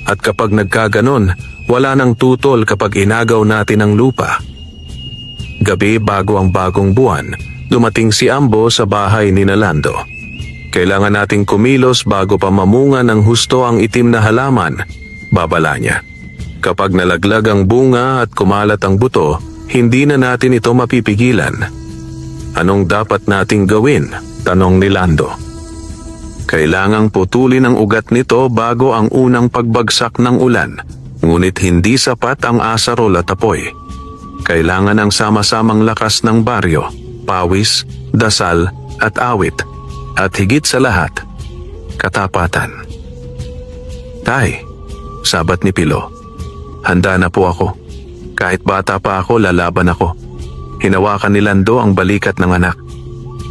At kapag nagkaganon, wala nang tutol kapag inagaw natin ang lupa. Gabi bago ang bagong buwan, dumating si Ambo sa bahay ni Nalando. Kailangan nating kumilos bago pa mamunga ng husto ang itim na halaman, babala niya. Kapag nalaglag ang bunga at kumalat ang buto, hindi na natin ito mapipigilan. Anong dapat nating gawin? Tanong ni Lando. Kailangang putulin ang ugat nito bago ang unang pagbagsak ng ulan, ngunit hindi sapat ang asarol at apoy. Kailangan ang sama-samang lakas ng baryo, pawis, dasal at awit, at higit sa lahat, katapatan. Tay, sabat ni Pilo, handa na po ako. Kahit bata pa ako, lalaban ako. Hinawakan ni Lando ang balikat ng anak.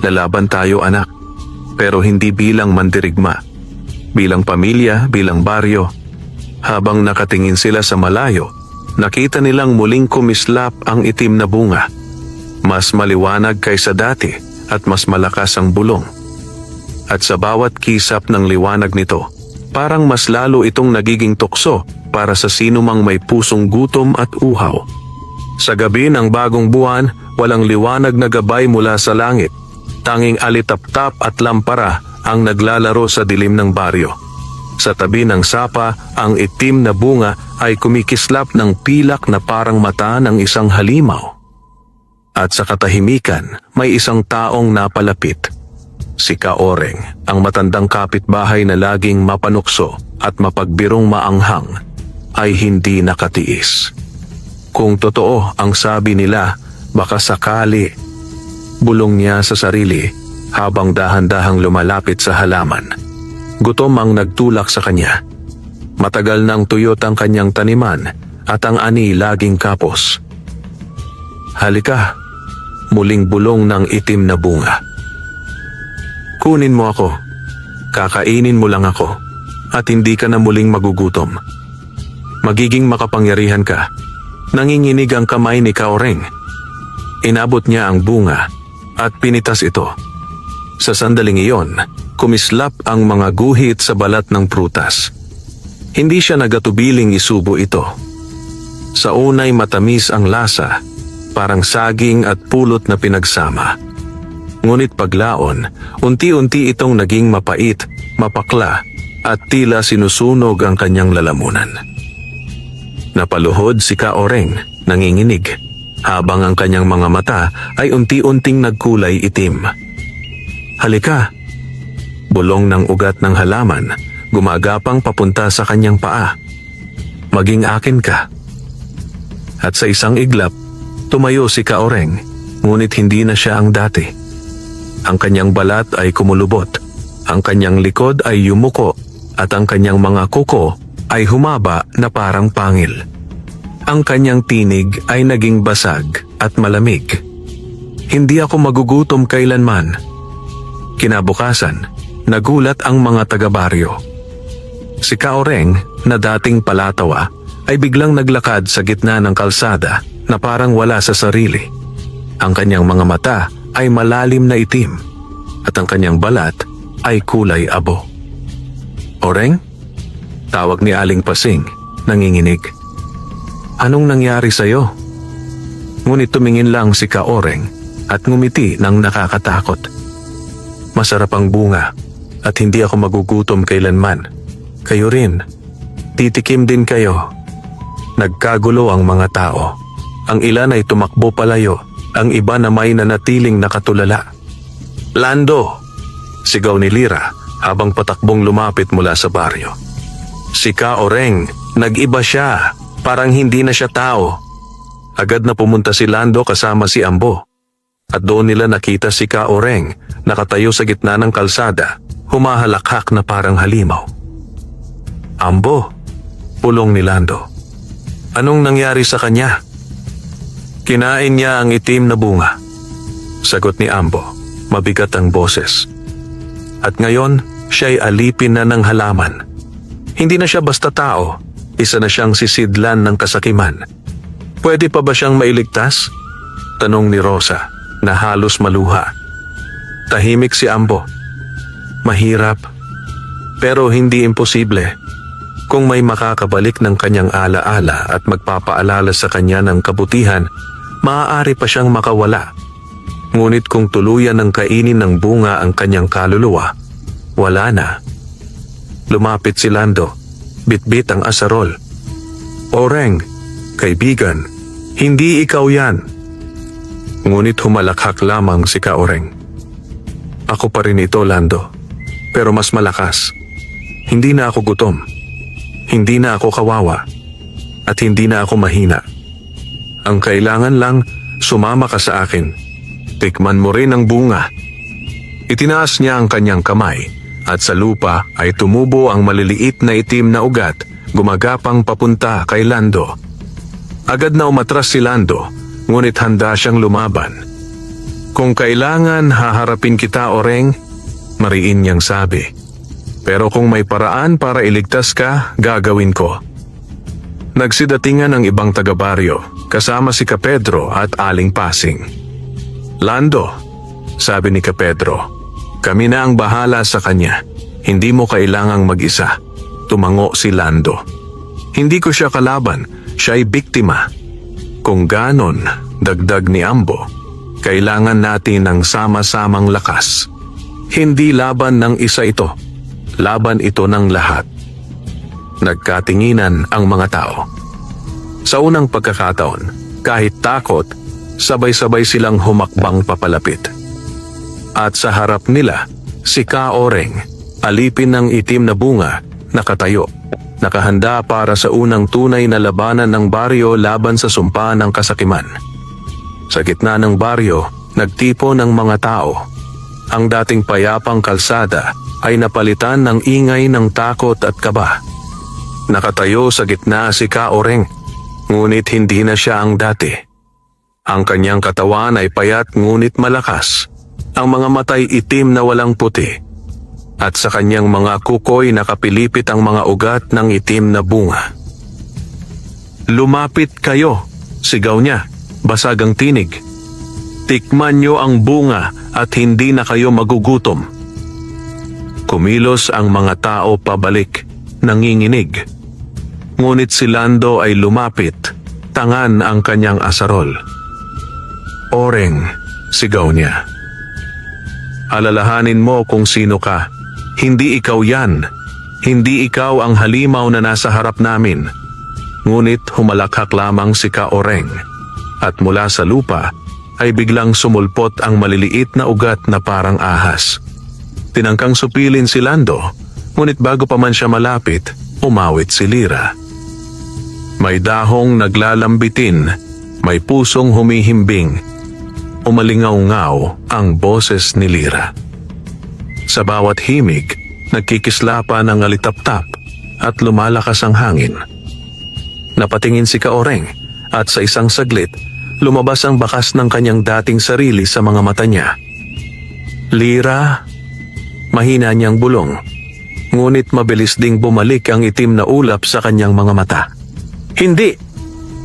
Lalaban tayo, anak. Pero hindi bilang mandirigma. Bilang pamilya, bilang baryo. Habang nakatingin sila sa malayo, nakita nilang muling kumislap ang itim na bunga. Mas maliwanag kaysa dati at mas malakas ang bulong. At sa bawat kisap ng liwanag nito, parang mas lalo itong nagiging tukso para sa sinumang may pusong gutom at uhaw. Sa gabi ng bagong buwan, walang liwanag na gabay mula sa langit. Tanging alitap-tap at lampara ang naglalaro sa dilim ng baryo. Sa tabi ng sapa, ang itim na bunga ay kumikislap ng pilak na parang mata ng isang halimaw. At sa katahimikan, may isang taong napalapit. Si Kaoreng, ang matandang kapitbahay na laging mapanukso at mapagbirong maanghang, ay hindi nakatiis. Kung totoo ang sabi nila, baka sakali, bulong niya sa sarili habang dahan-dahang lumalapit sa halaman. Gutom ang nagtulak sa kanya. Matagal nang tuyot ang kanyang taniman at ang ani laging kapos. Halika, muling bulong ng itim na bunga. Kunin mo ako, kakainin mo lang ako, at hindi ka na muling magugutom. Magiging makapangyarihan ka. Nanginginig ang kamay ni Kaoreng. Inabot niya ang bunga at pinitas ito. Sa sandaling iyon, kumislap ang mga guhit sa balat ng prutas. Hindi siya nagatubiling isubo ito. Sa unay matamis ang lasa, parang saging at pulot na pinagsama. Ngunit paglaon, unti-unti itong naging mapait, mapakla, at tila sinusunog ang kanyang lalamunan. Napaluhod si Kaoreng, nanginginig, habang ang kanyang mga mata ay unti-unting nagkulay itim. Halika! Bulong ng ugat ng halaman, gumagapang papunta sa kanyang paa. Maging akin ka. At sa isang iglap, tumayo si Kaoreng, ngunit hindi na siya ang dati. Ang kanyang balat ay kumulubot, ang kanyang likod ay yumuko, at ang kanyang mga kuko ay humaba na parang pangil. Ang kanyang tinig ay naging basag at malamig. Hindi ako magugutom kailanman. Kinabukasan, nagulat ang mga taga-baryo. Si Kaoreng, na dating palatawa, ay biglang naglakad sa gitna ng kalsada na parang wala sa sarili. Ang kanyang mga mata ay malalim na itim at ang kanyang balat ay kulay abo. Oreng? Tawag ni Aling Pasing, nanginginig. Anong nangyari sa'yo? Ngunit tumingin lang si Kaoreng at ngumiti ng nakakatakot. Masarap ang bunga at hindi ako magugutom kailanman. Kayo rin. Titikim din kayo. Nagkagulo ang mga tao. Ang ilan ay tumakbo palayo, ang iba na may nanatiling nakatulala. Lando! Sigaw ni Lira habang patakbong lumapit mula sa baryo. Si Kaoreng, nag-iba siya. Parang hindi na siya tao. Agad na pumunta si Lando kasama si Ambo. at doon nila nakita si Kaoreng nakatayo sa gitna ng kalsada, humahalakhak na parang halimaw. Ambo, pulong ni Lando. Anong nangyari sa kanya? Kinain niya ang itim na bunga. Sagot ni Ambo, mabigat ang boses. At ngayon, siya'y alipin na ng halaman. Hindi na siya basta tao, isa na siyang sisidlan ng kasakiman. Pwede pa ba siyang mailigtas? Tanong ni Rosa, na halos maluha. Tahimik si Ambo. Mahirap, pero hindi imposible. Kung may makakabalik ng kanyang alaala at magpapaalala sa kanya ng kabutihan, maaari pa siyang makawala. Ngunit kung tuluyan ng kainin ng bunga ang kanyang kaluluwa, wala na. Lumapit si Lando, bitbit ang asarol. Oreng, kaibigan, hindi ikaw yan. Ngunit humalakhak lamang si Kaoreng. Ako pa rin ito, Lando, pero mas malakas. Hindi na ako gutom. Hindi na ako kawawa. At hindi na ako mahina. Ang kailangan lang, sumama ka sa akin. Tikman mo rin ang bunga. Itinaas niya ang kanyang kamay at sa lupa ay tumubo ang maliliit na itim na ugat, gumagapang papunta kay Lando. Agad na umatras si Lando, ngunit handa siyang lumaban. Kung kailangan haharapin kita, Oreng, mariin niyang sabi. Pero kung may paraan para iligtas ka, gagawin ko. Nagsidatingan ang ibang taga-baryo, kasama si Kapedro at Aling Pasing. Lando, sabi ni Kapedro, kami na ang bahala sa kanya. Hindi mo kailangang mag-isa. Tumango si Lando. Hindi ko siya kalaban, siya'y biktima. Kung ganon, dagdag ni Ambo, kailangan natin ng sama-samang lakas. Hindi laban ng isa ito. Laban ito ng lahat. Nagkatinginan ang mga tao. Sa unang pagkakataon, kahit takot, sabay-sabay silang humakbang papalapit. At sa harap nila, si Kaoreng, alipin ng itim na bunga, nakatayo, nakahanda para sa unang tunay na labanan ng baryo laban sa sumpa ng kasakiman. Sa gitna ng baryo, nagtipo ng mga tao. Ang dating payapang kalsada ay napalitan ng ingay ng takot at kaba. Nakatayo sa gitna si Kaoreng, ngunit hindi na siya ang dati. Ang kanyang katawan ay payat ngunit malakas, ang mga matay itim na walang puti, at sa kanyang mga kukoy nakapilipit ang mga ugat ng itim na bunga. Lumapit kayo, sigaw niya, basag ang tinig. Tikman niyo ang bunga at hindi na kayo magugutom. Kumilos ang mga tao pabalik, nanginginig. Ngunit si Lando ay lumapit, tangan ang kanyang asarol. Oreng, sigaw niya. Alalahanin mo kung sino ka. Hindi ikaw yan. Hindi ikaw ang halimaw na nasa harap namin. Ngunit humalakhak lamang si Kaoreng. At mula sa lupa ay biglang sumulpot ang maliliit na ugat na parang ahas. Tinangkang supilin si Lando, ngunit bago pa man siya malapit, umawit si Lira. May dahong naglalambitin, may pusong humihimbing. Umalingaw-ngaw ang boses ni Lira. Sa bawat himig, nagkikislapa ng alitap-tap at lumalakas ang hangin. Napatingin si Kaoreng at sa isang saglit, lumabas ang bakas ng kanyang dating sarili sa mga mata niya. Lira, mahina niyang bulong, ngunit mabilis ding bumalik ang itim na ulap sa kanyang mga mata.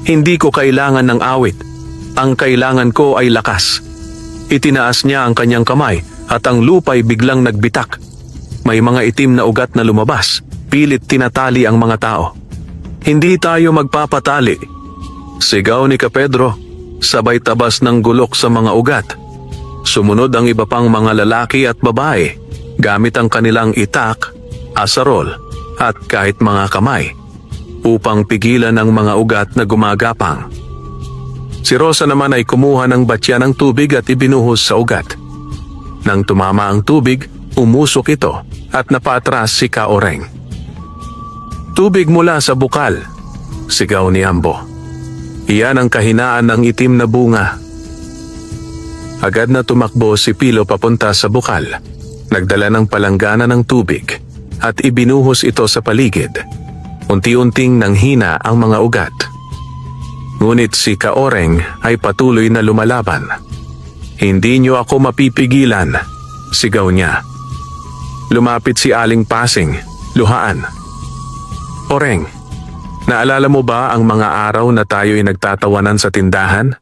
Hindi ko kailangan ng awit. Ang kailangan ko ay lakas. Itinaas niya ang kanyang kamay at ang lupa'y biglang nagbitak. May mga itim na ugat na lumabas, pilit tinatali ang mga tao. Hindi tayo magpapatali, sigaw ni Kapedro, sabay tabas ng gulok sa mga ugat. Sumunod ang iba pang mga lalaki at babae, gamit ang kanilang itak, asarol, at kahit mga kamay, upang pigilan ang mga ugat na gumagapang. Si Rosa naman ay kumuha ng batya ng tubig at ibinuhos sa ugat. Nang tumama ang tubig, umusok ito at napatras si Kaoreng. Tubig mula sa bukal, sigaw ni Ambo. Iyan ang kahinaan ng itim na bunga. Agad na tumakbo si Pilo papunta sa bukal. Nagdala ng palanggana ng tubig at ibinuhos ito sa paligid. Unti-unting nanghina ang mga ugat. Ngunit si Kaoreng ay patuloy na lumalaban. "Hindi niyo ako mapipigilan," sigaw niya. Lumapit si Aling Pasing, luhaan. "Oreng, naalala mo ba ang mga araw na tayo'y nagtatawanan sa tindahan?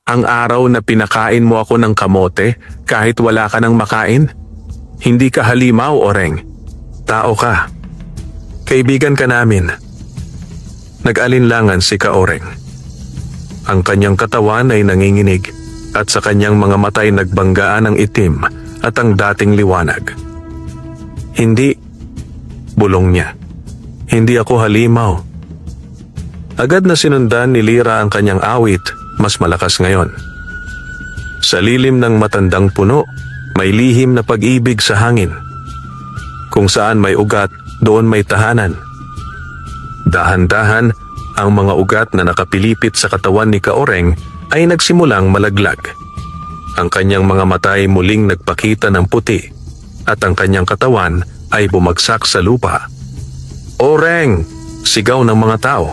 Ang araw na pinakain mo ako ng kamote kahit wala ka nang makain? Hindi ka halimaw, Oreng. Tao ka. Kaibigan ka namin." Nag-alinlangan si Kaoreng. Ang kanyang katawan ay nanginginig at sa kanyang mga matay nagbanggaan ang itim at ang dating liwanag. "Hindi," bulong niya. "Hindi ako halimaw." Agad na sinundan ni Lira ang kanyang awit, mas malakas ngayon. Sa lilim ng matandang puno, may lihim na pag-ibig sa hangin. Kung saan may ugat, doon may tahanan. Dahan-dahan, ang mga ugat na nakapilipit sa katawan ni Kaoreng ay nagsimulang malaglag. Ang kanyang mga mata ay muling nagpakita ng puti at ang kanyang katawan ay bumagsak sa lupa. "Oreng!" sigaw ng mga tao.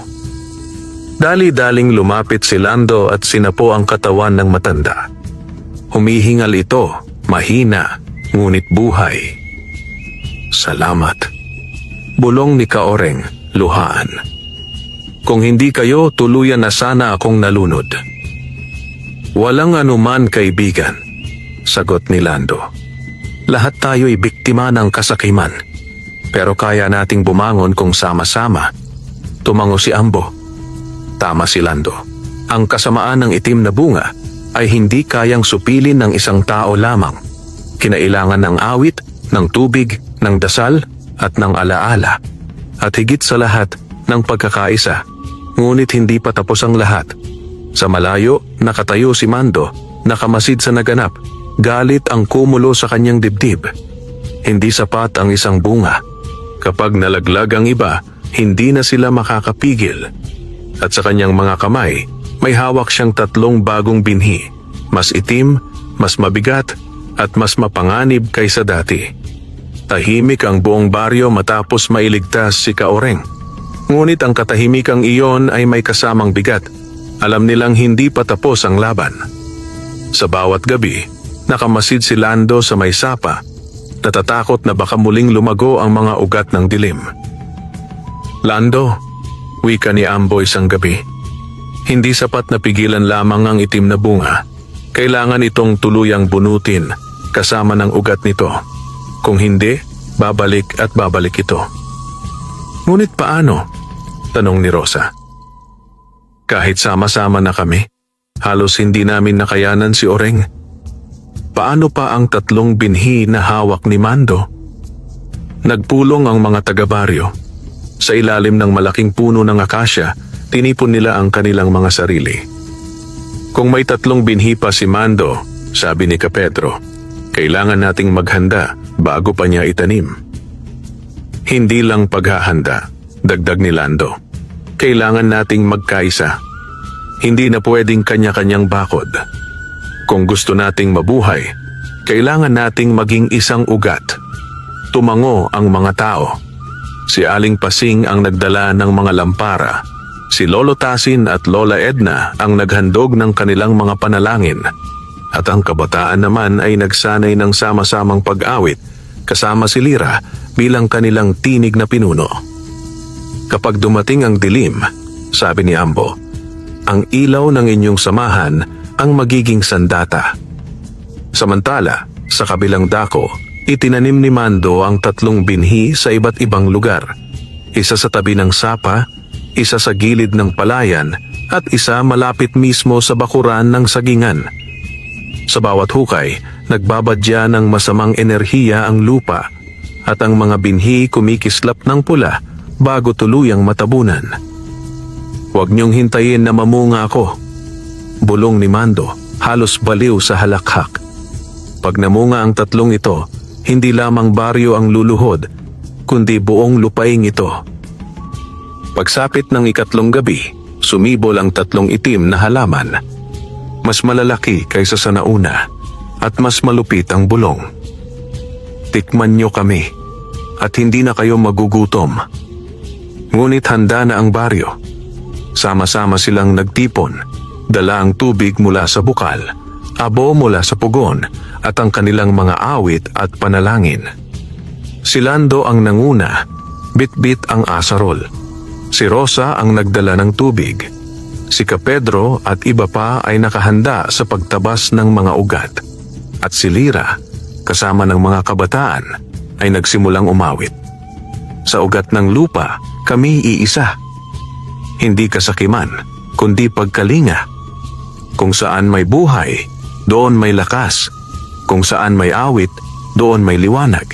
Dali-daling lumapit si Lando at sinapo ang katawan ng matanda. Humihingal ito, mahina, ngunit buhay. "Salamat," bulong ni Kaoreng, luhaan. "Kung hindi kayo, tuluyan na sana akong nalunod." "Walang anuman, kaibigan," sagot ni Lando. "Lahat tayo'y biktima ng kasakiman. Pero kaya nating bumangon kung sama-sama." Tumango si Ambo. Tama si Lando. Ang kasamaan ng itim na bunga ay hindi kayang supilin ng isang tao lamang. Kinailangan ng awit, ng tubig, ng dasal, at ng alaala. At higit sa lahat, ng pagkakaisa. Ngunit hindi pa tapos ang lahat. Sa malayo, nakatayo si Mando, nakamasid sa naganap. Galit ang kumulo sa kanyang dibdib. Hindi sapat ang isang bunga. Kapag nalaglag ang iba, hindi na sila makakapigil. At sa kanyang mga kamay, may hawak siyang 3 bagong binhi. Mas itim, mas mabigat, at mas mapanganib kaysa dati. Tahimik ang buong baryo matapos mailigtas si Kaoreng. Ngunit ang katahimikang iyon ay may kasamang bigat. Alam nilang hindi pa tapos ang laban. Sa bawat gabi, nakamasid si Lando sa may sapa, natatakot na baka muling lumago ang mga ugat ng dilim. "Lando," wika ni Ambo isang gabi, "hindi sapat na pigilan lamang ang itim na bunga. Kailangan itong tuluyang bunutin kasama ng ugat nito. Kung hindi, babalik at babalik ito." "Ngunit paano?" tanong ni Rosa. "Kahit sama-sama na kami, halos hindi namin nakayanan si Oreng. Paano pa ang 3 binhi na hawak ni Mando?" Nagpulong ang mga taga-baryo. Sa ilalim ng malaking puno ng akasya, tinipon nila ang kanilang mga sarili. "Kung may 3 binhi pa si Mando," sabi ni Kapedro, "kailangan nating maghanda bago pa niya itanim." "Hindi lang paghahanda," dagdag ni Lando. "Kailangan nating magkaisa. Hindi na pwedeng kanya-kanyang bakod. Kung gusto nating mabuhay, kailangan nating maging isang ugat." Tumango ang mga tao. Si Aling Pasing ang nagdala ng mga lampara. Si Lolo Tasin at Lola Edna ang naghandog ng kanilang mga panalangin. At ang kabataan naman ay nagsanay ng sama-samang pag-awit kasama si Lira bilang kanilang tinig na pinuno. "Kapag dumating ang dilim," sabi ni Ambo, "ang ilaw ng inyong samahan ang magiging sandata." Samantala, sa kabilang dako, itinanim ni Mando ang 3 binhi sa iba't ibang lugar. Isa sa tabi ng sapa, isa sa gilid ng palayan, at isa malapit mismo sa bakuran ng sagingan. Sa bawat hukay, nagbabadya ng masamang enerhiya ang lupa at ang mga binhi kumikislap ng pula bago tuluyang matabunan. "Huwag niyong hintayin na mamunga ako," bulong ni Mando, halos baliw sa halakhak. Pag namunga ang 3 ito, hindi lamang baryo ang luluhod, kundi buong lupaing ito. Pagsapit ng 3 gabi, sumibol ang 3 itim na halaman. Mas malalaki kaysa sa nauna, at mas malupit ang bulong. Tikman niyo kami at hindi na kayo magugutom. Ngunit handa na ang baryo. Sama-sama silang nagtipon, dala ang tubig mula sa bukal, abo mula sa pugon, at ang kanilang mga awit at panalangin. Si Lando ang nanguna, bitbit ang asarol. Si Rosa ang nagdala ng tubig. Si Kapedro at iba pa ay nakahanda sa pagtabas ng mga ugat. At si Lira, kasama ng mga kabataan, ay nagsimulang umawit. Sa ugat ng lupa, kami iisa. Hindi kasakiman, kundi pagkalinga. Kung saan may buhay, doon may lakas. Kung saan may awit, doon may liwanag.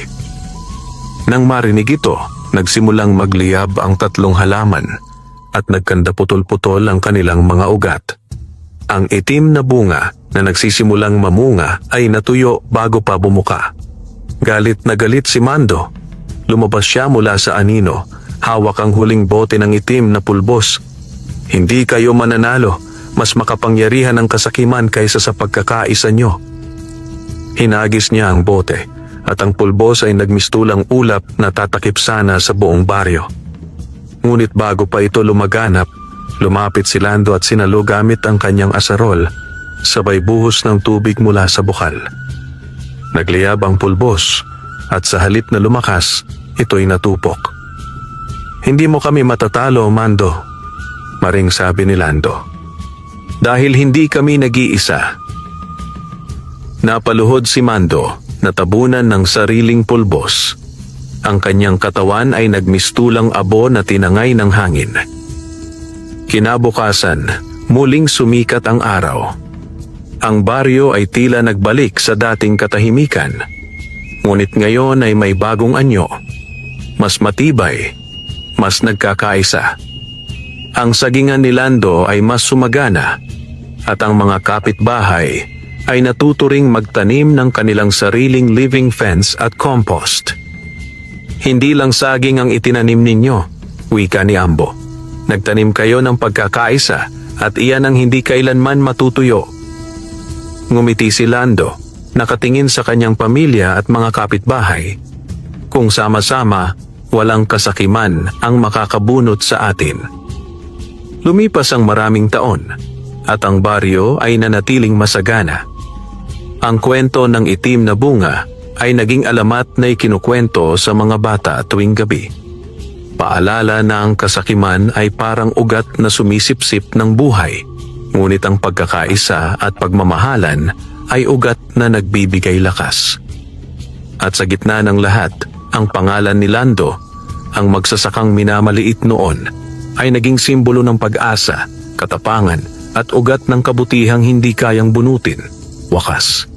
Nang marinig ito, nagsimulang magliyab ang tatlong halaman at nagkandaputol-putol ang kanilang mga ugat. Ang itim na bunga na nagsisimulang mamunga ay natuyo bago pa bumuka. Galit na galit si Mando. Lumabas siya mula sa anino, hawak ang huling bote ng itim na pulbos. Hindi kayo mananalo, mas makapangyarihan ang kasakiman kaysa sa pagkakaisa nyo. Hinagis niya ang bote at ang pulbos ay nagmistulang ulap na tatakip sana sa buong baryo. Ngunit bago pa ito lumaganap, lumapit si Lando at sinalo gamit ang kanyang asarol, sabay buhos ng tubig mula sa bukal. Nagliyab ang pulbos at sa halip na lumakas, ito'y natupok. Hindi mo kami matatalo, Mando, maring sabi ni Lando. Dahil hindi kami nag-iisa. Napaluhod si Mando, natabunan ng sariling pulbos. Ang kanyang katawan ay nagmistulang abo na tinangay ng hangin. Kinabukasan, muling sumikat ang araw. Ang baryo ay tila nagbalik sa dating katahimikan. Ngunit ngayon ay may bagong anyo. Mas matibay, mas nagkakaisa. Ang sagingan ni Lando ay mas sumagana at ang mga kapitbahay ay natuturing magtanim ng kanilang sariling living fence at compost. Hindi lang saging ang itinanim ninyo, wika ni Ambo. Nagtanim kayo ng pagkakaisa at iyan ang hindi kailanman matutuyo. Ngumiti si Lando, nakatingin sa kanyang pamilya at mga kapitbahay. Kung sama-sama, walang kasakiman ang makakabunot sa atin. Lumipas ang maraming taon at ang baryo ay nanatiling masagana. Ang kwento ng itim na bunga ay naging alamat na ikinukwento sa mga bata tuwing gabi. Paalala na ang kasakiman ay parang ugat na sumisipsip ng buhay, ngunit ang pagkakaisa at pagmamahalan ay ugat na nagbibigay lakas. At sa gitna ng lahat, ang pangalan ni Lando, ang magsasakang minamaliit noon, ay naging simbolo ng pag-asa, katapangan at ugat ng kabutihang hindi kayang bunutin, wakas.